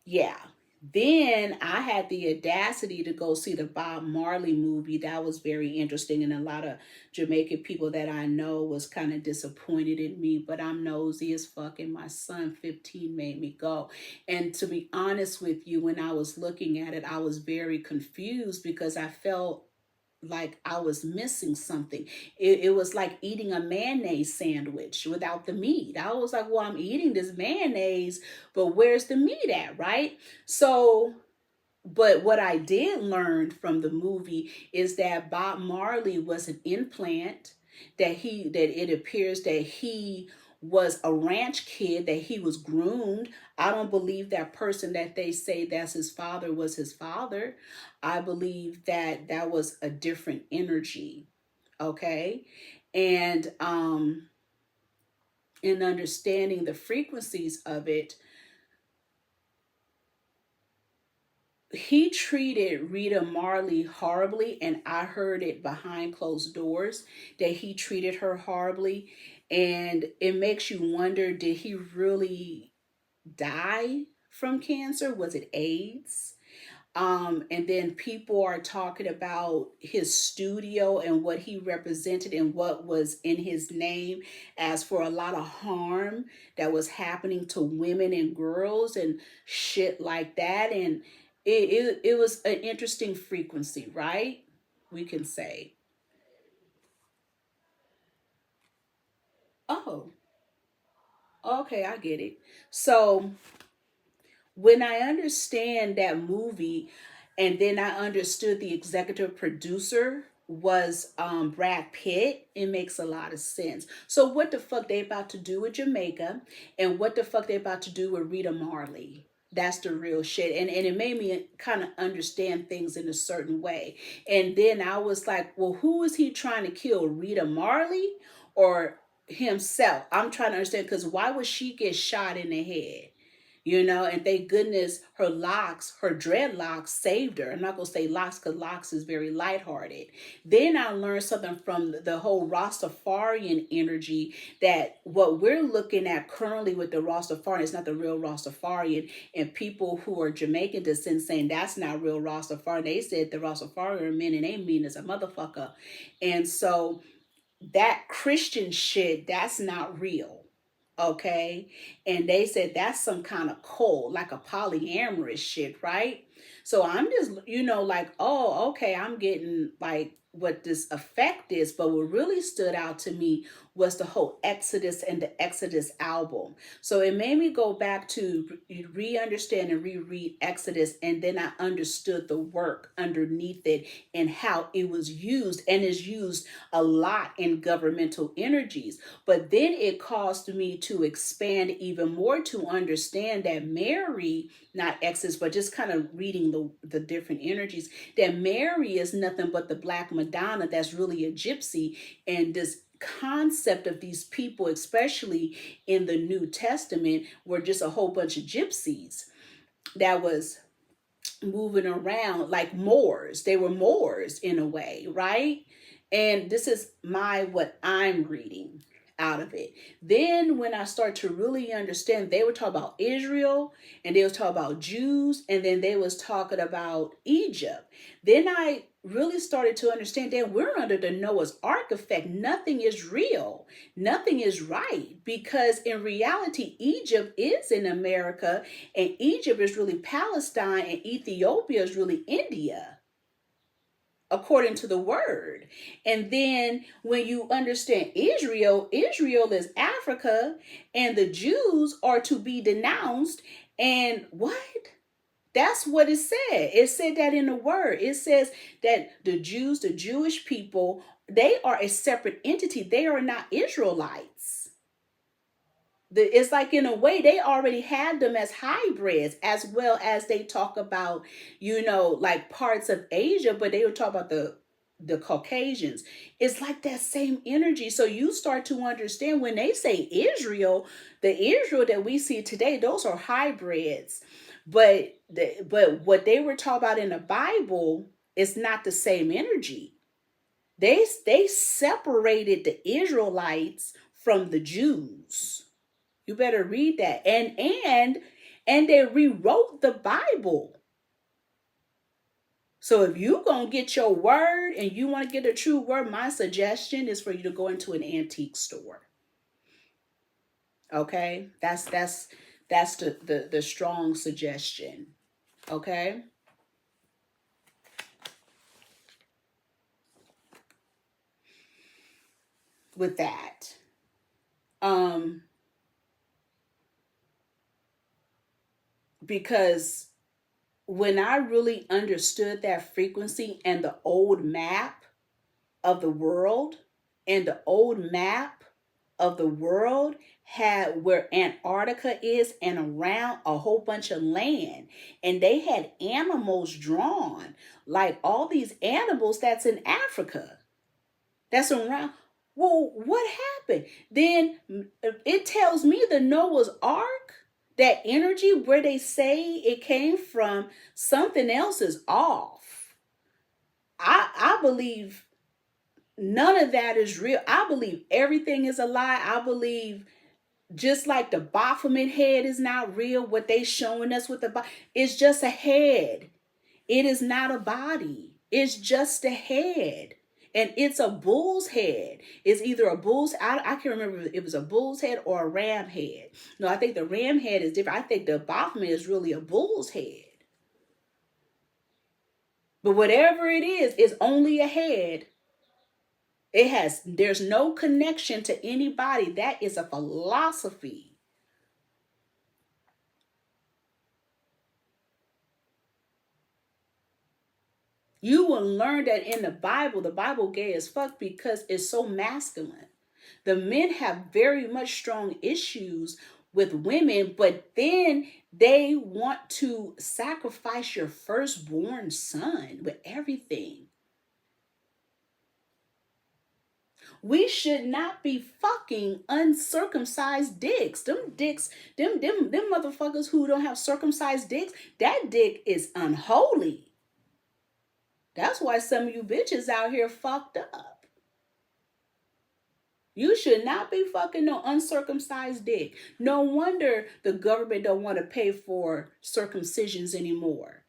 Yeah. Then I had the audacity to go see the Bob Marley movie. That was very interesting, and a lot of Jamaican people that I know was kind of disappointed in me, but I'm nosy as fuck, and my son 15 made me go. And to be honest with you, when I was looking at it, I was very confused because I felt like I was missing something. It was like eating a mayonnaise sandwich without the meat. I was like, well, I'm eating this mayonnaise, but where's the meat at, right? So, but what I did learn from the movie is that Bob Marley was an implant, that it appears that he was a ranch kid, that he was groomed. I don't believe that person that they say that's his father was his father. I believe that that was a different energy. Okay. And in understanding the frequencies of it, he treated Rita Marley horribly, and I heard it behind closed doors that he treated her horribly. And it makes you wonder, did he really die from cancer? Was it AIDS? And then people are talking about his studio and what he represented and what was in his name, as for a lot of harm that was happening to women and girls and shit like that. And it was an interesting frequency, right? We can say. Oh, okay, I get it. So when I understand that movie, and then I understood the executive producer was Brad Pitt, it makes a lot of sense. So what the fuck they about to do with Jamaica, and what the fuck they about to do with Rita Marley? That's the real shit. And it made me kind of understand things in a certain way. And then I was like, well, who is he trying to kill? Rita Marley or himself? I'm trying to understand, because why would she get shot in the head? And thank goodness her locks, her dreadlocks saved her. I'm not going to say locks because locks is very lighthearted. Then I learned something from the whole Rastafarian energy, that what we're looking at currently with the Rastafarian is not the real Rastafarian. And people who are Jamaican descent saying that's not real Rastafarian. They said the Rastafarian are men and they mean as a motherfucker. And so that Christian shit, that's not real. Okay. And they said that's some kind of cult, like a polyamorous shit, right? So I'm just, like, oh, okay, I'm getting like what this effect is. But what really stood out to me was the whole Exodus and the Exodus album. So it made me go back to re-understand and reread Exodus, and then I understood the work underneath it and how it was used, and is used a lot in governmental energies. But then it caused me to expand even more to understand that Mary, not Exodus, but just kind of reading the different energies, that Mary is nothing but the Black Madonna that's really a gypsy. And this concept of these people, especially in the New Testament, were just a whole bunch of gypsies that was moving around like Moors. They were Moors in a way, right? And this is what I'm reading out of it. Then when I start to really understand, they were talking about Israel, and they was talking about Jews, and then they was talking about Egypt. Then I really started to understand that we're under the Noah's Ark effect. Nothing is real. Nothing is right, because in reality, Egypt is in America, and Egypt is really Palestine, and Ethiopia is really India, according to the word. And then when you understand Israel, Israel is Africa, and the Jews are to be denounced. And what? That's what it said. It said that in the word. It says that the Jews, the Jewish people, they are a separate entity. They are not Israelites. It's like, in a way, they already had them as hybrids, as well as they talk about, like parts of Asia, but they would talk about the Caucasians. It's like that same energy. So you start to understand when they say Israel, the Israel that we see today, those are hybrids. But what they were talking about in the Bible is not the same energy. They separated the Israelites from the Jews. You better read that. And and they rewrote the Bible. So if you gonna get your word and you want to get a true word, my suggestion is for you to go into an antique store. Okay, that's the strong suggestion. Okay. With that, because when I really understood that frequency and the old map of the world, and the old map of the world had where Antarctica is and around a whole bunch of land, and they had animals drawn, like all these animals that's in Africa, that's around. Well, what happened? Then it tells me the Noah's Ark, that energy where they say it came from, something else is off. I believe none of that is real. I believe everything is a lie. I believe just like the Baphomet head is not real, what they showing us with the body, it's just a head. It is not a body. It's just a head. And it's a bull's head. It's either a bull's, I can't remember if it was a bull's head or a ram head. No, I think the ram head is different. I think the Baphomet is really a bull's head. But whatever it is, it's only a head. There's no connection to anybody. That is a philosophy. You will learn that in the Bible gay as fuck because it's so masculine. The men have very much strong issues with women, but then they want to sacrifice your firstborn son with everything. We should not be fucking uncircumcised dicks. Them dicks, them motherfuckers who don't have circumcised dicks, that dick is unholy. That's why some of you bitches out here fucked up. You should not be fucking no uncircumcised dick. No wonder the government don't want to pay for circumcisions anymore.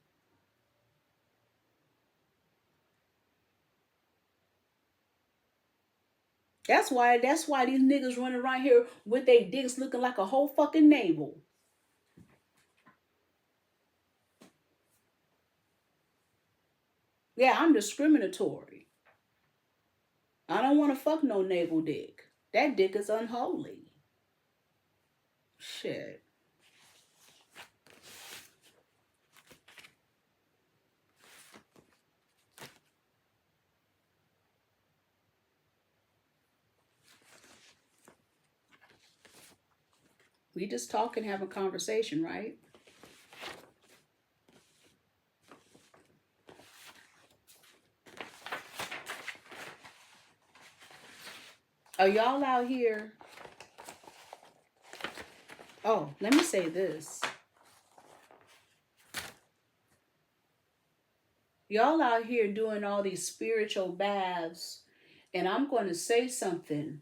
That's why these niggas running around here with their dicks looking like a whole fucking navel. Yeah, I'm discriminatory. I don't want to fuck no navel dick. That dick is unholy. Shit. We just talk and have a conversation, right? Are y'all out here? Oh, let me say this. Y'all out here doing all these spiritual baths, and I'm going to say something.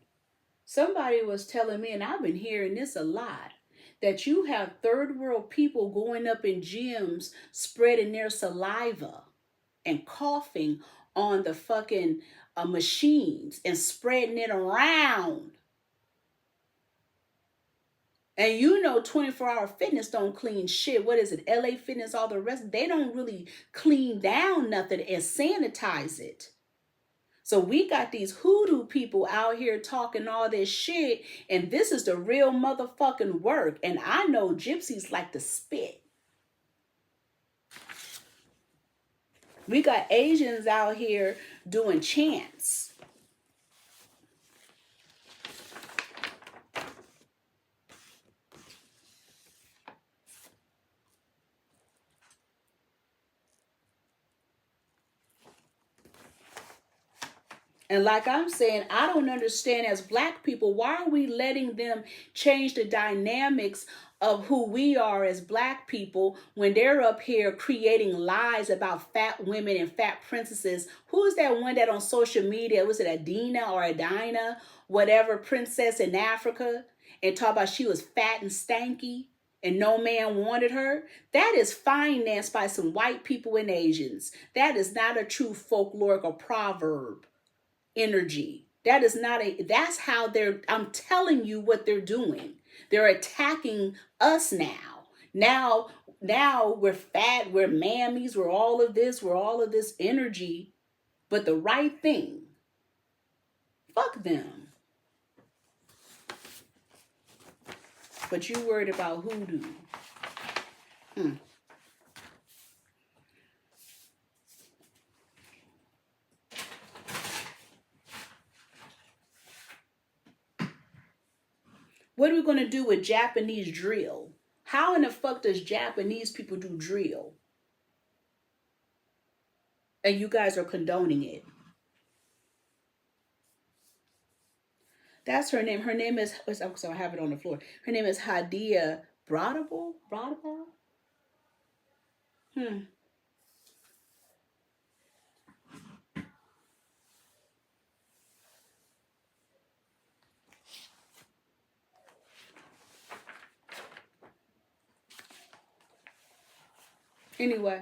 Somebody was telling me, and I've been hearing this a lot, that you have third world people going up in gyms, spreading their saliva and coughing on the fucking machines and spreading it around. And you know 24-hour fitness don't clean shit. What is it? LA Fitness, all the rest. They don't really clean down nothing and sanitize it. So we got these hoodoo people out here talking all this shit, and this is the real motherfucking work. And I know gypsies like to spit. We got Asians out here doing chants. And like I'm saying, I don't understand as black people, why are we letting them change the dynamics of who we are as black people when they're up here creating lies about fat women and fat princesses? Who is that one that on social media, was it Adina or Adina, whatever princess in Africa, and talk about she was fat and stanky? and no man wanted her, that is financed by some white people and Asians. That is not a true folkloric or proverb energy. That is not that's how I'm telling you what they're doing. They're attacking us now. Now we're fat, we're mammies, we're all of this energy, but the right thing, fuck them. But you worried about hoodoo. What are we going to do with Japanese drill? How in the fuck does Japanese people do drill? And you guys are condoning it. That's her name. Her name is, so I have it on the floor. Her name is Hadia Broadable? Anyway,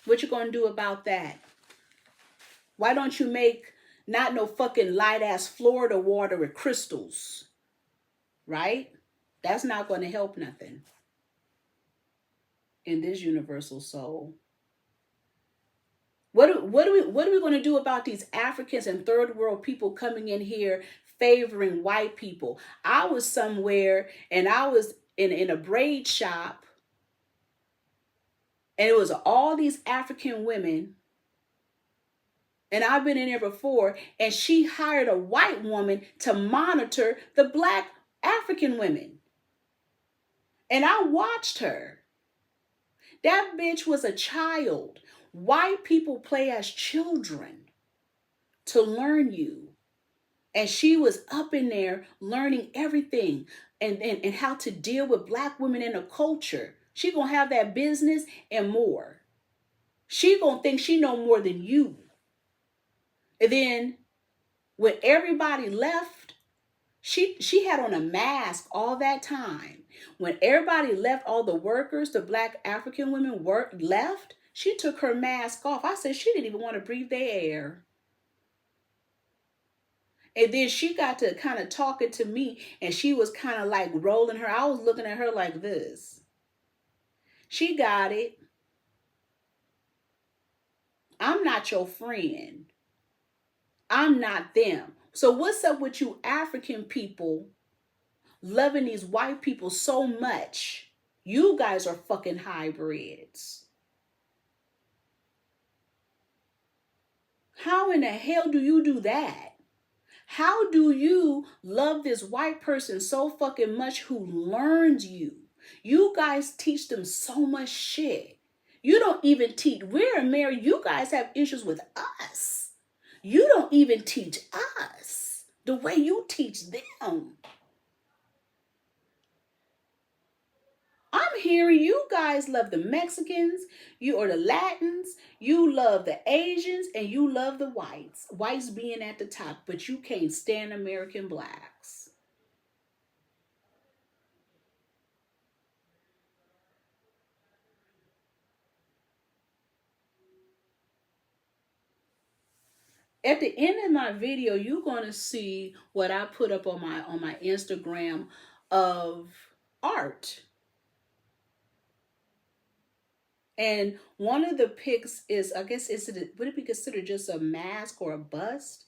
what you gonna do about that? Why don't you make not no fucking light ass Florida water with crystals? Right? That's not gonna help nothing in this universal soul. What are we going to do about these Africans and third world people coming in here favoring white people? I was somewhere and I was in a braid shop, and it was all these African women, and I've been in there before, and she hired a white woman to monitor the black African women. And I watched her. That bitch was a child. White people play as children to learn you. And she was up in there learning everything and how to deal with black women in a culture. She gonna have that business and more. She gonna think she know more than you. And then when everybody left, she had on a mask all that time. When everybody left, all the workers, the black African women left, she took her mask off. I said she didn't even want to breathe their air. And then she got to kind of talking to me, and she was kind of like rolling her. I was looking at her like this. She got it. I'm not your friend. I'm not them. So what's up with you African people loving these white people so much? You guys are fucking hybrids. How in the hell do you do that? How do you love this white person so fucking much who learns you? You guys teach them so much shit. You don't even teach. We're married. You guys have issues with us. You don't even teach us the way you teach them. I'm hearing you guys love the Mexicans, you or the Latins, you love the Asians, and you love the whites. Whites being at the top, but you can't stand American blacks. At the end of my video, you're going to see what I put up on my Instagram of art. And one of the pics is, I guess, would it be considered just a mask or a bust?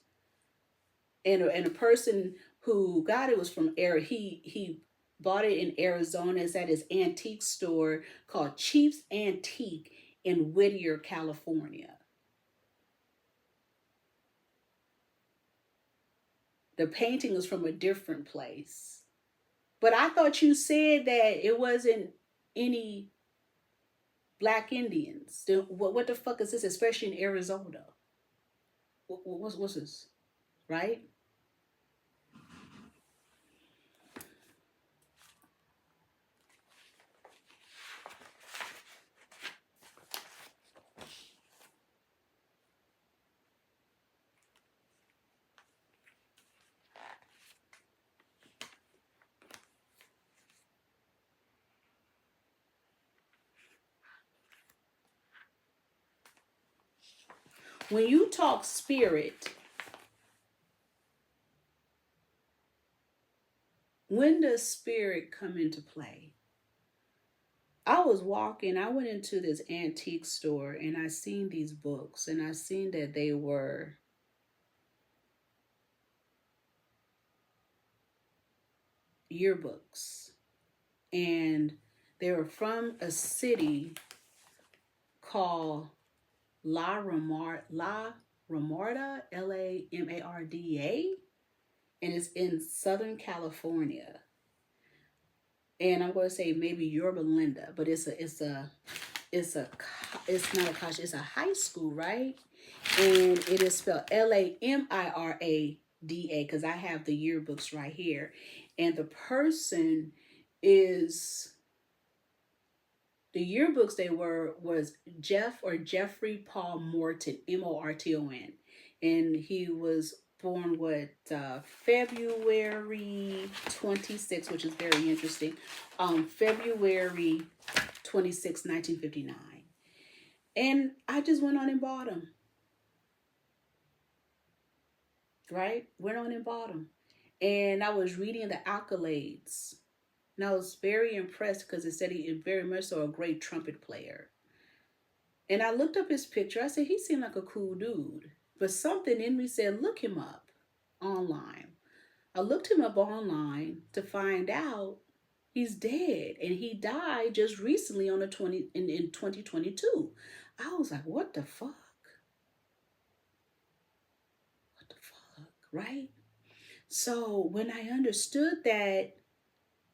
And a person who got it was from Arizona. He bought it in Arizona. It's at his antique store called Chief's Antique in Whittier, California. The painting is from a different place. But I thought you said that it wasn't any Black Indians. What the fuck is this, especially in Arizona? What's this, right? when you talk spirit, when does spirit come into play? I was walking, I went into this antique store and I seen these books and I seen that they were yearbooks. And they were from a city called La Ramarda, Lamarda, and it's in Southern California. And I'm going to say maybe Yorba Linda, but it's not a college, it's a high school, right? And it is spelled Lamirada because I have the yearbooks right here, and the person is the yearbooks they was Jeffrey Paul Morton, Morton, and he was born February 26, which is very interesting. February 26, 1959. And I just went on and bought them. Right? Went on and bought them. And I was reading the accolades. And I was very impressed because it said he is very much so a great trumpet player. And I looked up his picture. I said, he seemed like a cool dude. But something in me said, look him up online. I looked him up online to find out he's dead. And he died just recently in 2022. I was like, what the fuck? What the fuck, right? So when I understood that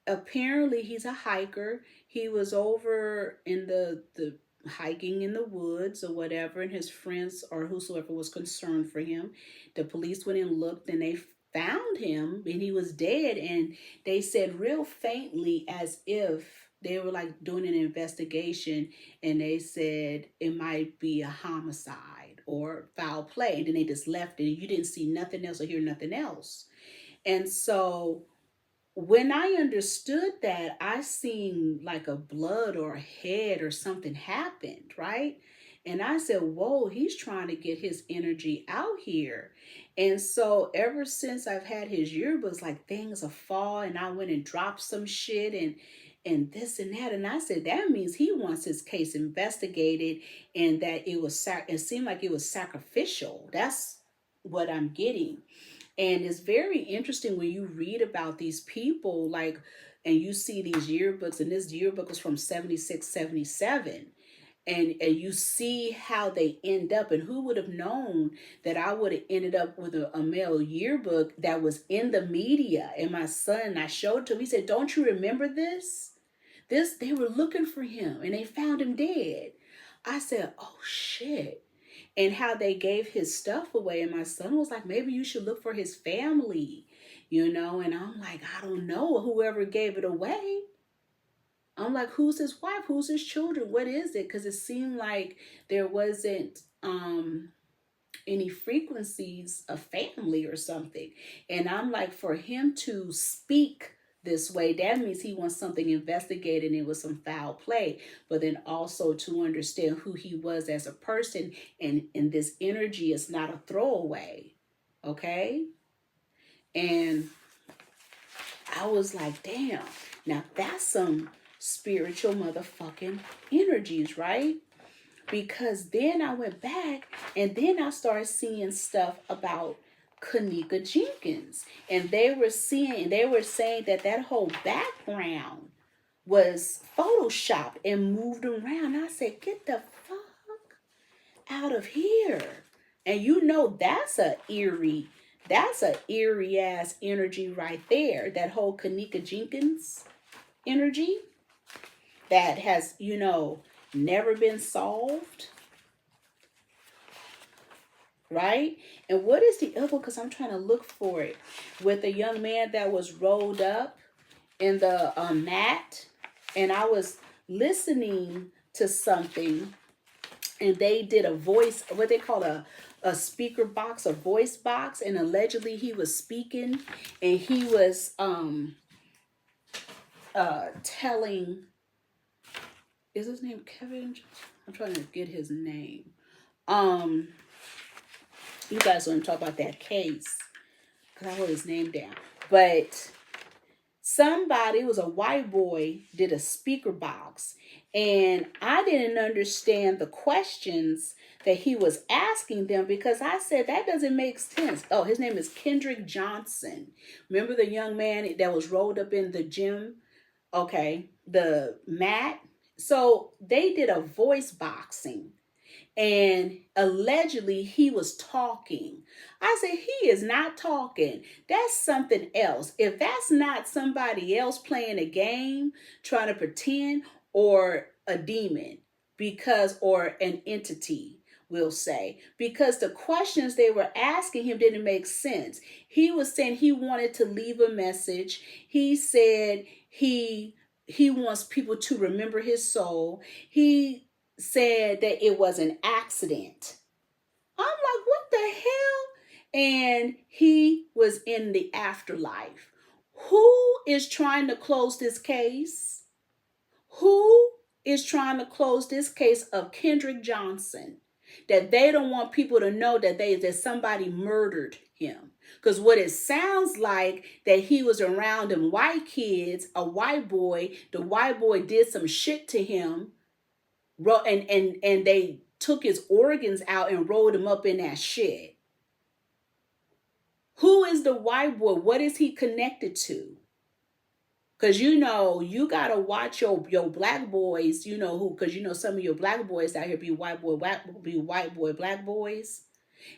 apparently he's a hiker, he was over in the hiking in the woods or whatever, and his friends or whosoever was concerned for him. The police went and looked and they found him and he was dead. And they said real faintly as if they were like doing an investigation, and they said it might be a homicide or foul play. And then they just left it and you didn't see nothing else or hear nothing else. And so when I understood that, I seen like a blood or a head or something happened, right? And I said, whoa, he's trying to get his energy out here. And so ever since I've had his yearbooks, like things have fallen, and I went and dropped some shit and this and that. And I said, that means he wants his case investigated, and that it seemed like it was sacrificial. That's what I'm getting. And it's very interesting when you read about these people, like, and you see these yearbooks, and this yearbook was from 76, 77. And you see how they end up. And who would have known that I would have ended up with a male yearbook that was in the media? And my son, I showed to him, he said, don't you remember this? They were looking for him and they found him dead. I said, oh shit. And how they gave his stuff away. And my son was like, maybe you should look for his family, And I'm like, I don't know, whoever gave it away. I'm like, who's his wife? Who's his children? What is it? Because it seemed like there wasn't any frequencies of family or something. And I'm like, for him to speak this way, that means he wants something investigated and it was some foul play. But then also to understand who he was as a person, and this energy is not a throwaway. Okay? And I was like, damn, now that's some spiritual motherfucking energies, right? Because then I went back and then I started seeing stuff about Kanika Jenkins. And they were saying that whole background was photoshopped and moved around. I said, get the fuck out of here. And that's a eerie ass energy right there. That whole Kanika Jenkins energy that has, never been solved. Right? And what is the other? Because I'm trying to look for it. With a young man that was rolled up in the mat. And I was listening to something. And they did a voice, what they call a speaker box, a voice box. And allegedly he was speaking. And he was telling... Is his name Kevin? I'm trying to get his name. Um, you guys want to talk about that case because I wrote his name down, but somebody, it was a white boy, did a speaker box, and I didn't understand the questions that he was asking them because I said that doesn't make sense. Oh, his name is Kendrick Johnson. Remember the young man that was rolled up in the gym? Okay, the mat. So they did a voice boxing, and allegedly he was talking. I said, he is not talking. That's something else. If that's not somebody else playing a game, trying to pretend, or a demon, because, or an entity, we'll say, because the questions they were asking him didn't make sense. He was saying he wanted to leave a message. He said he wants people to remember his soul. He said that it was an accident. I'm like, what the hell? And he was in the afterlife. Who is trying to close this case? Who is trying to close this case of Kendrick Johnson? That they don't want people to know that somebody murdered him. Because what it sounds like, that he was around them white kids, a white boy, the white boy did some shit to him, and they took his organs out and rolled him up in that shit. Who is the white boy? What is he connected to? Because you gotta watch your black boys, who, because some of your black boys out here be white boy black boys,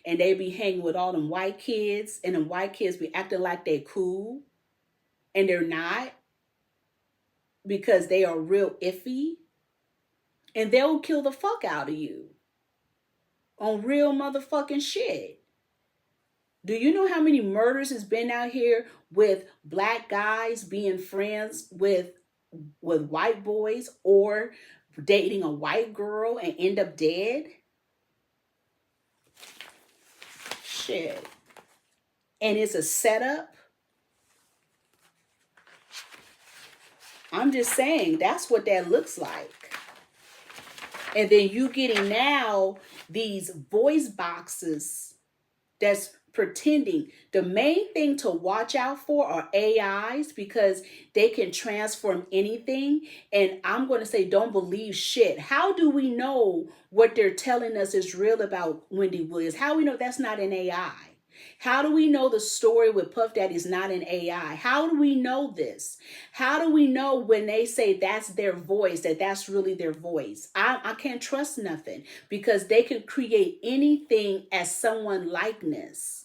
and they be hanging with all them white kids, and them white kids be acting like they cool, and they're not, because they are real iffy, and they'll kill the fuck out of you on real motherfucking shit. Do you know how many murders has been out here with black guys being friends with white boys, or dating a white girl and end up dead? Shit. And it's a setup. I'm just saying, that's what that looks like. And then you getting now these voice boxes that's pretending. The main thing to watch out for are AIs, because they can transform anything. And I'm going to say, don't believe shit. How do we know what they're telling us is real about Wendy Williams? How do we know that's not an AI? How do we know the story with Puff Daddy is not an AI? How do we know this? How do we know when they say that's their voice, that that's really their voice? I can't trust nothing, because they can create anything as someone likeness.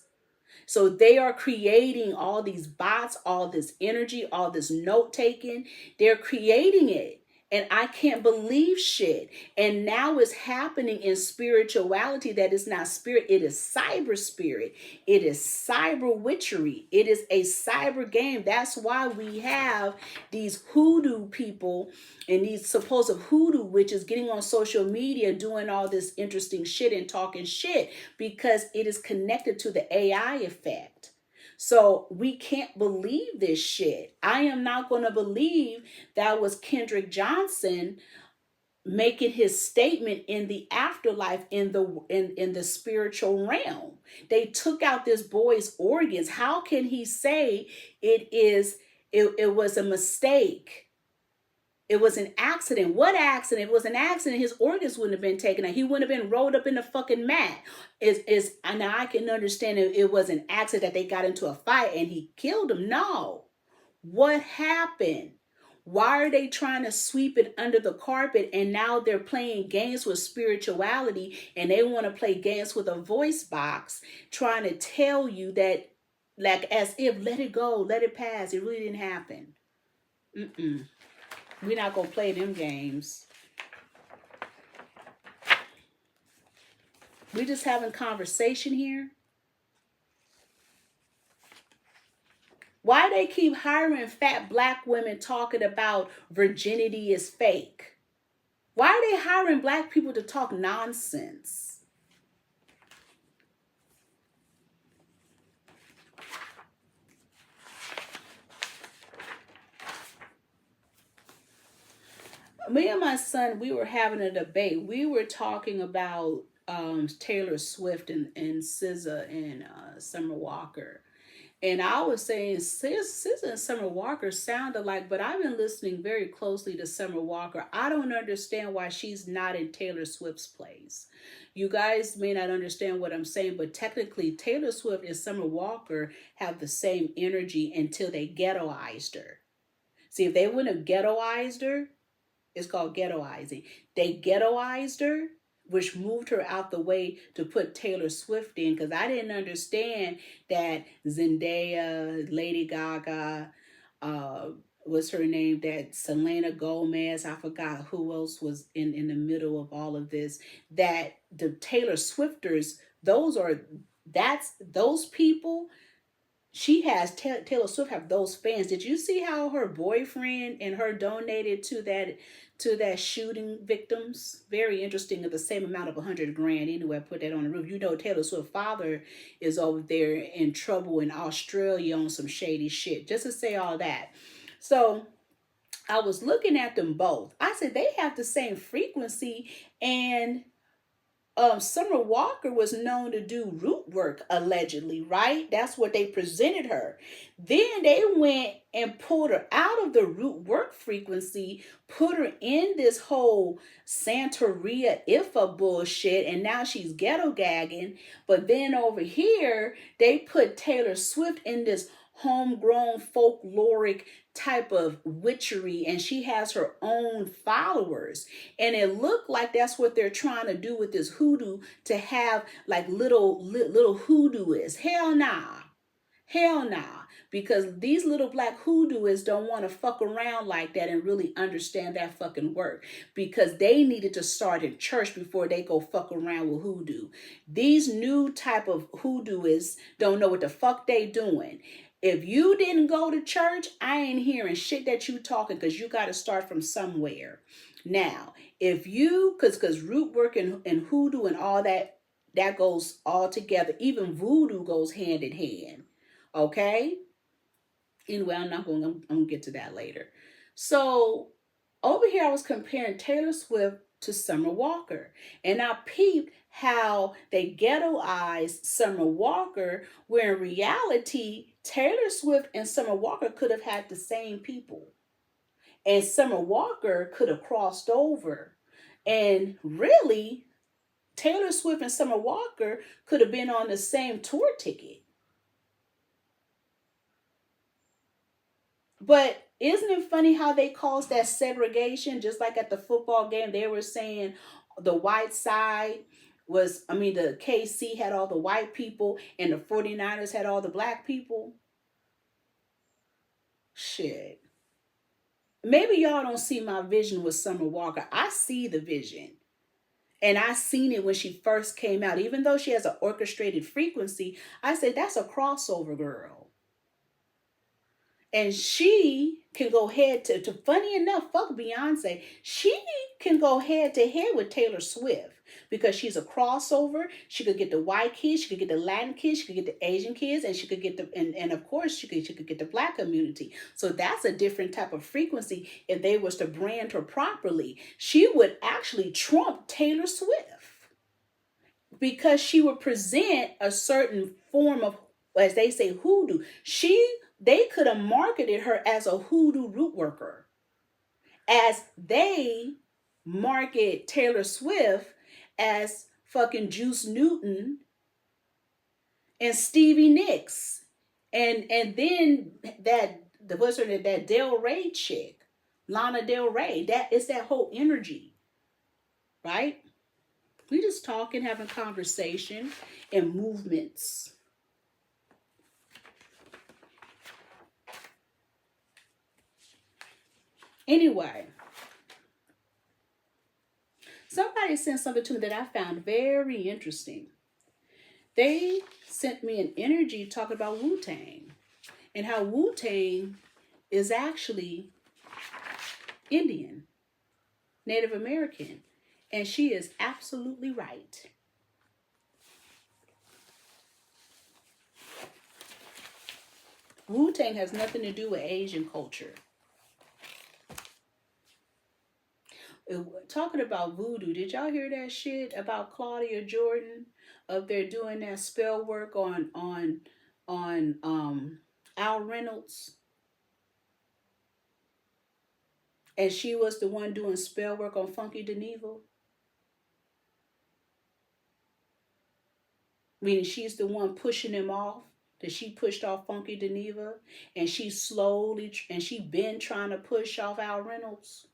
So they are creating all these bots, all this energy, all this note taking. They're creating it. And I can't believe shit. And now it's happening in spirituality that is not spirit. It is cyber spirit. It is cyber witchery. It is a cyber game. That's why we have these hoodoo people and these supposed hoodoo witches getting on social media doing all this interesting shit and talking shit, because it is connected to the AI effect. So we can't believe this shit. I am not going to believe that was Kendrick Johnson making his statement in the afterlife, in the spiritual realm. They took out this boy's organs. How can he say it was a mistake? It was an accident. What accident? If it was an accident, his organs wouldn't have been taken out. He wouldn't have been rolled up in the fucking mat. And I can understand if it was an accident that they got into a fight and he killed him. No. What happened? Why are they trying to sweep it under the carpet, and now they're playing games with spirituality, and they want to play games with a voice box, trying to tell you that, like, as if, let it go, let it pass. It really didn't happen. We're not going to play them games. We're just having conversation here. Why they keep hiring fat black women talking about virginity is fake? Why are they hiring black people to talk nonsense? Me and my son, we were having a debate. We were talking about Taylor Swift and SZA and Summer Walker. And I was saying SZA and Summer Walker sound alike, but I've been listening very closely to Summer Walker. I don't understand why she's not in Taylor Swift's place. You guys may not understand what I'm saying, but technically Taylor Swift and Summer Walker have the same energy until they ghettoized her. See, if they wouldn't have ghettoized her, it's called ghettoizing. They ghettoized her, which moved her out the way to put Taylor Swift in, because I didn't understand that Zendaya, Lady Gaga, what's her name, that Selena Gomez, I forgot who else was in the middle of all of this, that the Taylor Swifters, those people, she has Taylor Swift have those fans. Did you see how her boyfriend and her donated to that shooting victims? Very interesting. Of the same amount of 100 grand. Anyway, I put that on the roof. You know, Taylor Swift's father is over there in trouble in Australia on some shady shit. Just to say all that. So I was looking at them both. I said they have the same frequency, and Summer Walker was known to do root work, allegedly, right? That's what they presented her. Then they went and pulled her out of the root work frequency, put her in this whole Santeria Ifa bullshit, and now she's ghetto gagging. But then over here, they put Taylor Swift in this homegrown folkloric type of witchery, and she has her own followers, and it looked like that's what they're trying to do with this hoodoo, to have like little hoodooists. Hell nah, because these little black hoodooists don't want to fuck around like that and really understand that fucking work, because they needed to start in church before they go fuck around with hoodoo. These new type of hoodooists don't know what the fuck they doing. If you didn't go to church, I ain't hearing shit that you talking, because you got to start from somewhere. Now, if you, because root work and hoodoo and all that goes all together. Even voodoo goes hand in hand. Okay? Anyway, I'm going to get to that later. So over here, I was comparing Taylor Swift to Summer Walker. And I peeped how they ghettoized Summer Walker, where in reality, Taylor Swift and Summer Walker could have had the same people. And Summer Walker could have crossed over. And really, Taylor Swift and Summer Walker could have been on the same tour ticket. But isn't it funny how they caused that segregation? Just like at the football game, they were saying the white side the KC had all the white people and the 49ers had all the black people. Shit. Maybe y'all don't see my vision with Summer Walker. I see the vision. And I seen it when she first came out. Even though she has an orchestrated frequency, I said, that's a crossover girl. And she can go head to funny enough, fuck Beyonce. She can go head to head with Taylor Swift because she's a crossover. She could get the white kids, she could get the Latin kids, she could get the Asian kids, and she could get and of course she could get the black community. So that's a different type of frequency. If they was to brand her properly, she would actually trump Taylor Swift, because she would present a certain form of, as they say, hoodoo. They could have marketed her as a hoodoo root worker, as they market Taylor Swift as fucking Juice Newton and Stevie Nicks, and then that Del Rey chick, Lana Del Rey. That is that whole energy, right? We just talking, having conversation and movements. Anyway, somebody sent something to me that I found very interesting. They sent me an energy talking about Wu-Tang and how Wu-Tang is actually Indian, Native American. And she is absolutely right. Wu-Tang has nothing to do with Asian culture. Talking about voodoo, did y'all hear that shit about Claudia Jordan up there doing that spell work on Al Reynolds? And she was the one doing spell work on Funky Deneval. Meaning she's the one pushing him off. That she pushed off Funky Deneval, and she been trying to push off Al Reynolds.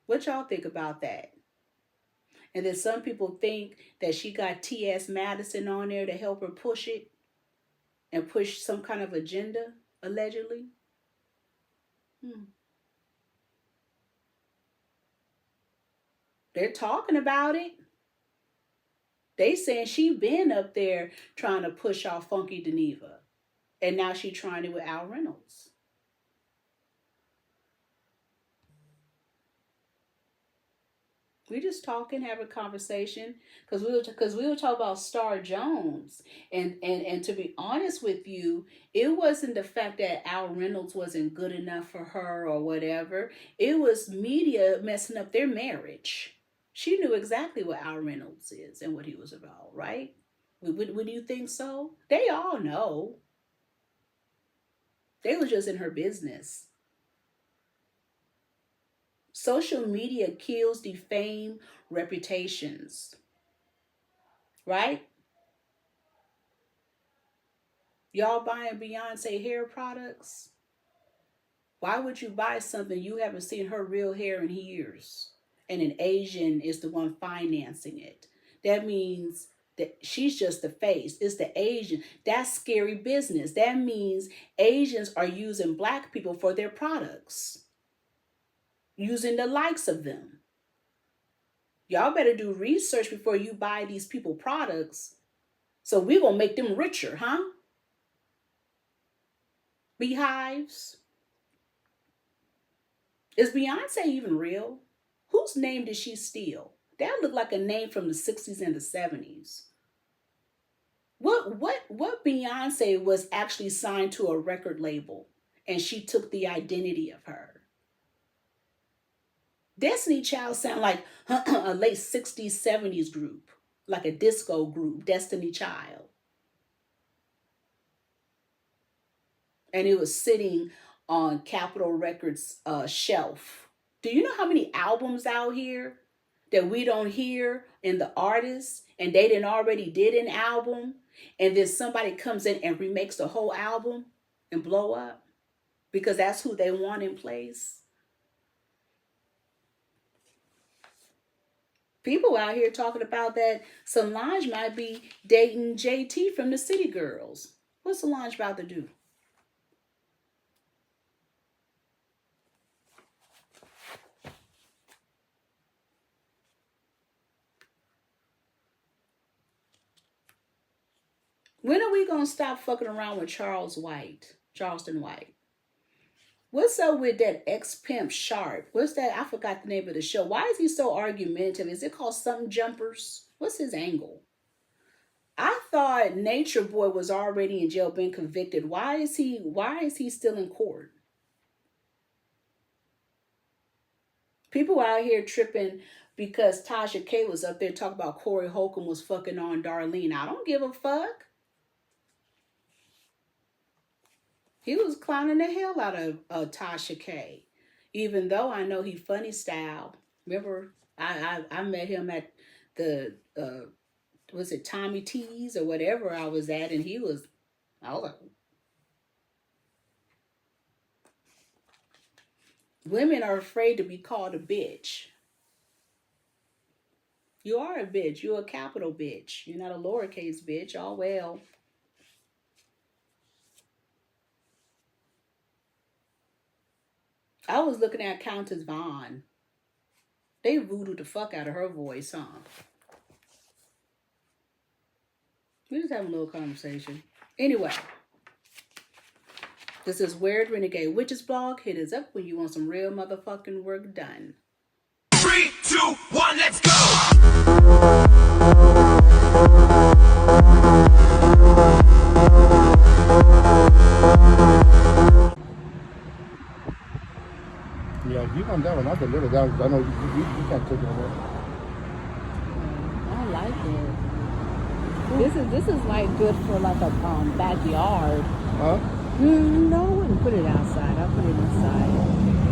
What y'all think about that? And then some people think that she got T.S. Madison on there to help her push it and push some kind of agenda, allegedly. They're talking about it. They saying she been up there trying to push off Funky Deneval. And now she trying it with Al Reynolds. We just talking, have a conversation, because we were talking about Star Jones, and to be honest with you, it wasn't the fact that Al Reynolds wasn't good enough for her or whatever. It was media messing up their marriage. She knew exactly what Al Reynolds is and what he was about, right? Would you think so? They all know. They were just in her business. Social media kills, defame reputations. Right? Y'all buying Beyonce hair products? Why would you buy something you haven't seen her real hair in years? And an Asian is the one financing it. That means that she's just the face. It's the Asian. That's scary business. That means Asians are using Black people for their products. Using the likes of them. Y'all better do research before you buy these people products. So we're going to make them richer, huh? Beehives. Is Beyonce even real? Whose name did she steal? That looked like a name from the 60s and the 70s. What Beyonce was actually signed to a record label and she took the identity of her? Destiny Child sound like a late 60s, 70s group, like a disco group, Destiny Child. And it was sitting on Capitol Records' shelf. Do you know how many albums out here that we don't hear in the artists, and they didn't already did an album, and then somebody comes in and remakes the whole album and blow up because that's who they want in place? People out here talking about that Solange might be dating JT from the City Girls. What's Solange about to do? When are we going to stop fucking around with Charleston White? What's up with that ex-pimp Sharp? What's that? I forgot the name of the show. Why is he so argumentative? Is it called Something Jumpers? What's his angle? I thought Nature Boy was already in jail, being convicted. Why is he still in court? People out here tripping because Tasha K was up there talking about Corey Holcomb was fucking on Darlene. I don't give a fuck. He was clowning the hell out of Tasha K. Even though I know he funny style. Remember, I met him at the, was it Tommy T's or whatever I was at, and I was like, women are afraid to be called a bitch. You are a bitch. You're a capital bitch. You're not a lowercase bitch. Oh, well. I was looking at Countess Vaughn. They voodooed the fuck out of her voice, huh? We just having a little conversation. Anyway. This is Weird Renegade Witches blog. Hit us up when you want some real motherfucking work done. 3, 2, 1, let's go! Yeah, If you want that one, I'll deliver that one because I know you can't take it away. I like it. This is like good for like a backyard. Huh? No, I wouldn't put it outside. I'll put it inside.